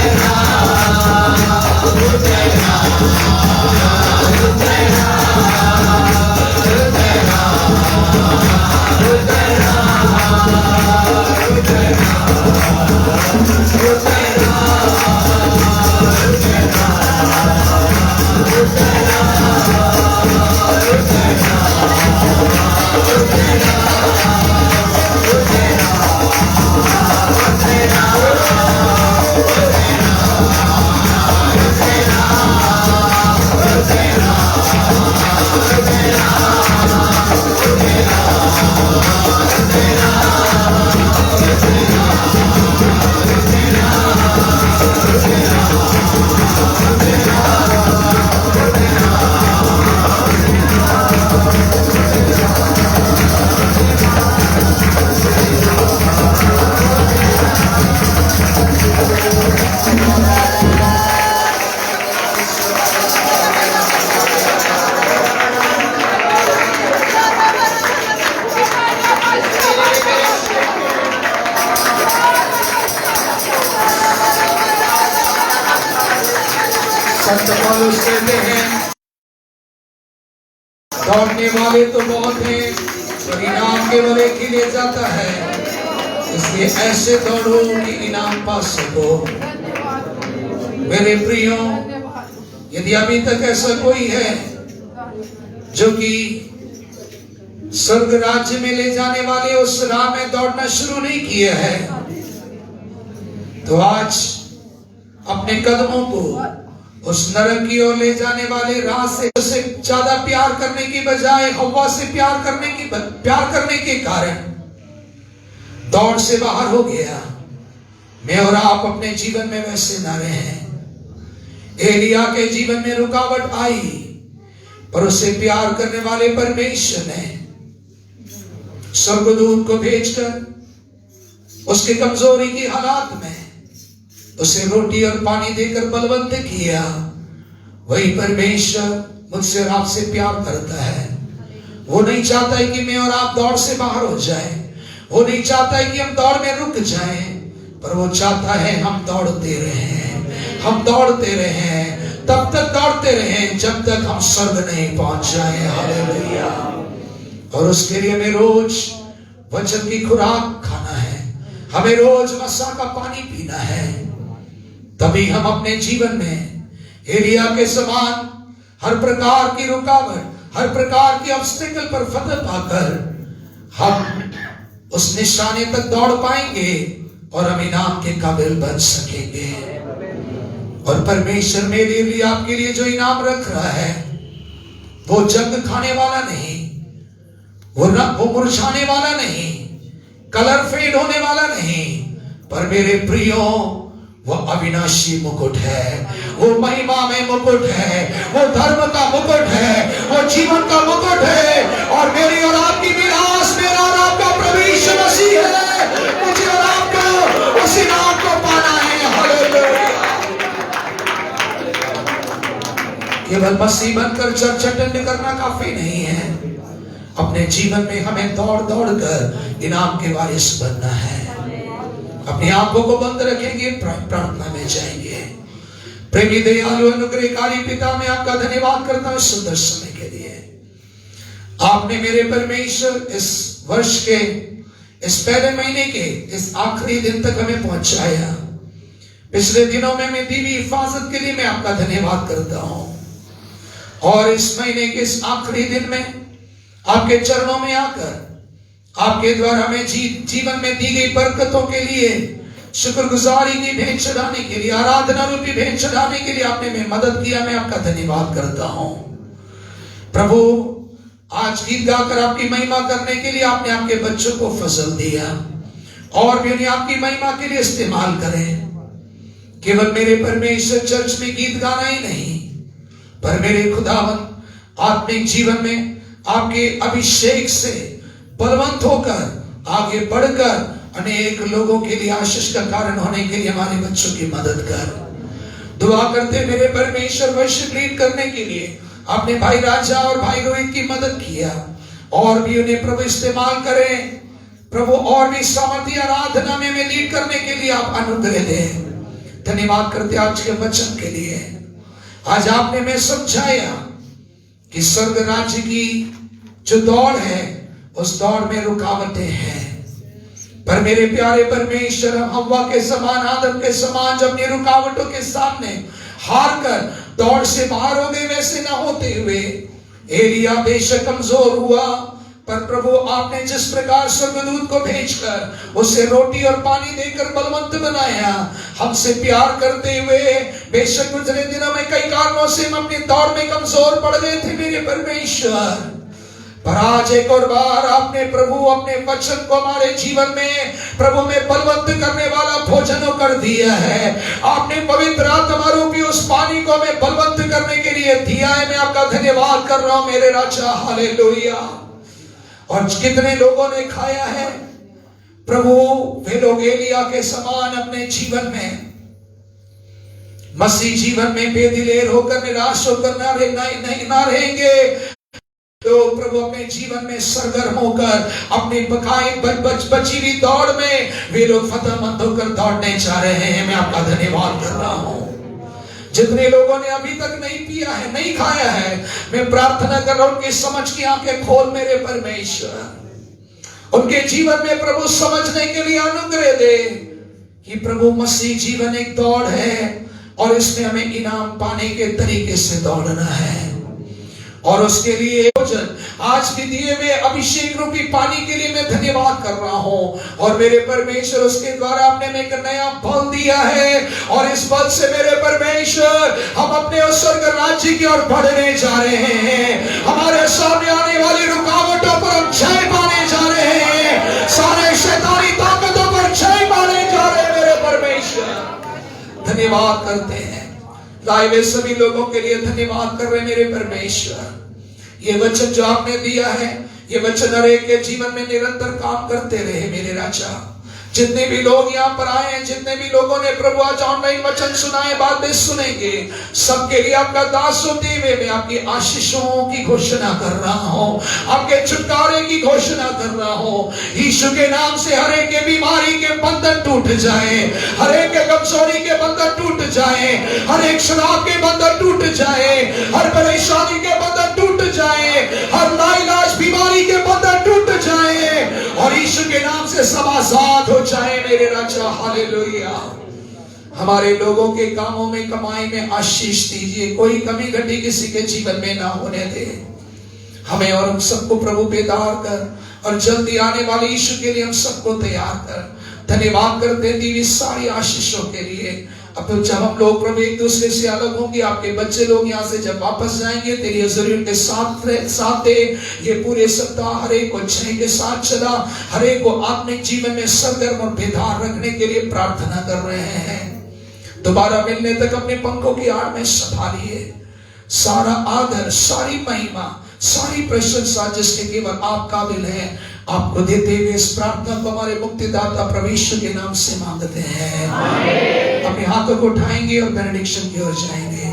उतरा संत पौलुस कहते हैं दौड़ने वाले तो बहुत हैं पर इनाम केवल एक ही ले जाता है, इसलिए ऐसे दौड़ो कि इनाम पा सको। मेरे प्रियो, यदि अभी तक ऐसा कोई है जो कि स्वर्ग राज्य में ले जाने वाले उस राह में दौड़ना शुरू नहीं किया है, तो आज अपने कदमों को उस नरक की ओर ले जाने वाले राह से ज्यादा प्यार करने की बजाय हव्वा से प्यार करने के कारण दौड़ से बाहर हो गया। मैं और आप अपने जीवन में वैसे न रहे। एलिया के जीवन में रुकावट आई, पर उसे प्यार करने वाले परमेश्वर ने स्वर्गदूत को भेजकर उसके कमजोरी की हालात में उसे रोटी और पानी देकर बलवंत किया। वही परमेश्वर मुझसे और आपसे प्यार करता है। वो नहीं चाहता है कि मैं और आप दौड़ से बाहर हो जाएं। वो नहीं चाहता है कि हम दौड़ में रुक जाएं, पर वो चाहता है हम दौड़ते रहें, हम दौड़ते रहें, तब तक दौड़ते रहें जब तक हम स्वर्ग नहीं पहुंच जाएं। हालेलुया। और उसके लिए हमें रोज वचन की खुराक खाना है, हमें रोज मस्सा का पानी पीना है। तभी हम अपने जीवन में एलिया के समान हर प्रकार की रुकावट, हर प्रकार की ऑब्स्टिकल पर फतह पाकर हम उस निशाने तक दौड़ पाएंगे और हम इनाम के काबिल बन सकेंगे। और परमेश्वर मेरे लिए आपके लिए जो इनाम रख रहा है वो जंग खाने वाला नहीं, वो मुरझाने वाला नहीं, कलर फेड होने वाला नहीं, पर मेरे प्रियो वो अविनाशी मुकुट है, वो महिमा में मुकुट है, वो धर्म का मुकुट है, वो जीवन का मुकुट है। और मेरी और आपकी विलास मेरा और आपका प्रभु यीशु मसीह है। मुझे और आपको उस इनाम को पाना है। हालेलुया। केवल मसीह बनकर चर्च अटेंड करना काफी नहीं है, अपने जीवन में हमें दौड़ दौड़ कर इनाम के वारिस बनना है। अपनी आंखों को बंद रखेंगे, प्रार्थना में जाएंगे। प्रेमी दयालु अनुग्रहकारी पिता, मैं आपका धन्यवाद करता हूं सुंदर समय के लिए। आपने मेरे परमेश्वर इस वर्ष के इस पहले महीने के इस आखिरी दिन तक हमें पहुंचाया। पिछले दिनों में मैं दी हुई हिफाजत के लिए मैं आपका धन्यवाद करता हूं। और इस महीने के इस आखिरी दिन में आपके चरणों में आकर आपके द्वारा हमें जीवन में दी गई बरकतों के लिए शुक्रगुजारी की भेंट चढ़ाने के लिए, आराधना रूपी भेंट चढ़ाने के लिए आपने मैं मदद किया। मैं आपका धन्यवाद करता हूं प्रभु। आज गीत गाकर आपकी महिमा करने के लिए आपने आपके बच्चों को फजल दिया, और भी उन्हें आपकी महिमा के लिए इस्तेमाल करें। केवल मेरे परमेश्वर चर्च में गीत गाना ही नहीं, पर मेरे खुदावन आत्मिक जीवन में आपके अभिषेक से बलवंत होकर आगे बढ़कर अनेक लोगों के लिए आशीष का कारण होने के लिए हमारे बच्चों की मदद कर। दुआ करते मेरे परमेश्वर वर्शिप लीड करने के लिए आपने भाई राजा और भाई रोहित की मदद किया, और भी उन्हें प्रभु इस्तेमाल करें प्रभु, और भी सामर्थ्य आराधना में लीड करने के लिए आप अनुग्रह दें। धन्यवाद करते आज के वचन के लिए। आज आपने मैं समझाया कि स्वर्ग राज्य की जो दौड़ है उस दौड़ में रुकावटें हैं, पर मेरे प्यारे परमेश्वर हम हव्वा के समान, आदम के समान जब ये रुकावटों के सामने हार कर दौड़ से बाहर हो गए, वैसे ना होते हुए एलिया बेशक कमजोर हुआ, पर प्रभु आपने जिस प्रकार स्वर्गदूत को भेजकर उसे रोटी और पानी देकर बलवंत बनाया, हमसे प्यार करते हुए बेशक गुजरे दिनों में कई कारणों से हम अपनी दौड़ में कमजोर पड़ गए थे मेरे परमेश्वर, पर आज एक और बार आपने प्रभु अपने वचन को हमारे जीवन में प्रभु में बलवंत करने वाला भोजन कर दिया है। आपने पवित्र आत्मा रूपी उस पानी को हमें बलवंत करने के लिए दिया है। मैं आपका धन्यवाद कर रहा हूं मेरे राजा। हालेलुया। और कितने लोगों ने खाया है प्रभु, वे लोग एलिया के समान अपने जीवन में मसीह जीवन में बेदिलेर होकर निराश होकर ना रहेंगे, तो प्रभु अपने जीवन में सरगर्म होकर अपनी बची हुई दौड़ में वे लोग फतेहमंद होकर दौड़ने जा रहे हैं। मैं आपका धन्यवाद कर रहा हूं। जितने लोगों ने अभी तक नहीं पिया है, नहीं खाया है, मैं प्रार्थना कर रहा हूं उनकी समझ की आंखें खोल मेरे परमेश्वर। उनके जीवन में प्रभु समझने के लिए अनुग्रह दे कि प्रभु मसीह जीवन एक दौड़ है और इसमें हमें इनाम पाने के तरीके से दौड़ना है। और उसके लिए आज भी दिए हुए अभिषेक रूपी पानी के लिए मैं धन्यवाद कर रहा हूं। और मेरे परमेश्वर उसके द्वारा आपने में एक नया बल दिया है, और इस बल से मेरे परमेश्वर हम अपने उस स्वर्ग राज्य की ओर बढ़ने जा रहे हैं। हमारे सामने आने वाली रुकावटों पर हम जय पाने जा रहे हैं, सारे शैतानी ताकतों पर जय पाने जा रहे हैं मेरे परमेश्वर। धन्यवाद करते हैं लाए हुए सभी लोगों के लिए, धन्यवाद कर रहे मेरे परमेश्वर। ये वचन जो आपने दिया है, ये वचन हर एक के जीवन में निरंतर काम करते रहे मेरे राजा। जितने भी लोग यहाँ पर आए हैं, जितने भी लोगों ने प्रभु आज ऑनलाइन वचन सुनाए, बातें सुनेंगे, सबके लिए आपका दास होते हुए मैं आपकी आशीषों की घोषणा कर रहा हूँ, आपके छुटकारे की घोषणा कर रहा हूँ। यीशु के नाम से हर एक के बीमारी के बंधन टूट जाए, हर एक के कमजोरी के बंधन टूट जाए, हर एक शराब के बंधन टूट जाए, हर परेशानी के बंधन टूट जाए, हर लाइलाज बीमारी के बंधन टूट जाए और यीशु के नाम से सब आजाद हो जाए मेरे राजा। हालेलुया। हमारे लोगों के कामों में, कमाई में आशीष दीजिए, कोई कमी घटी किसी के जीवन में ना होने दे। हमें और हम सबको प्रभु बेदार कर और जल्दी आने वाले यीशु के लिए हम सबको तैयार कर। धन्यवाद करते हैं दीवी सारी आशीषों के लिए। अब तो जब हम लोग प्रभु एक दूसरे से अलग होंगे, आपके बच्चे लोग यहाँ से जब वापस जाएंगे, तेरी हजूरी उनके साथ दे। ये पूरे सप्ताह हर एक को जय के साथ चला, हर एक को आत्मिक जीवन में सरगर्म और बेदार रखने के लिए प्रार्थना कर रहे हैं। दोबारा मिलने तक अपने पंखों की आड़ में संभालिए। सारा आदर, सारी महिमा, सारी प्रशंसा जिसके केवल आप काबिल हैं, आपको देते हुए इस प्रार्थना को हमारे मुक्तिदाता परमेश्वर के नाम से मांगते हैं। अपने हाथों को उठाएंगे और बेनेडिक्शन की ओर जाएंगे।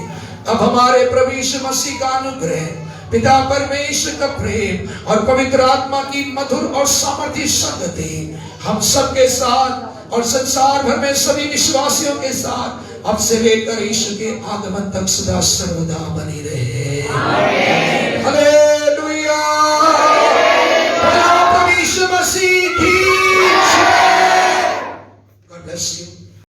अब हमारे प्रभु यीशु मसीह का अनुग्रह, पिता परमेश्वर का प्रेम और पवित्र आत्मा की मधुर और सामर्थ्य संगति हम सबके साथ और संसार भर में सभी विश्वासियों के साथ अब से लेकर यीशु के आगमन तक सदा सर्वदा बनी रहे। हालेलुया। प्रभु यीशु मसीह की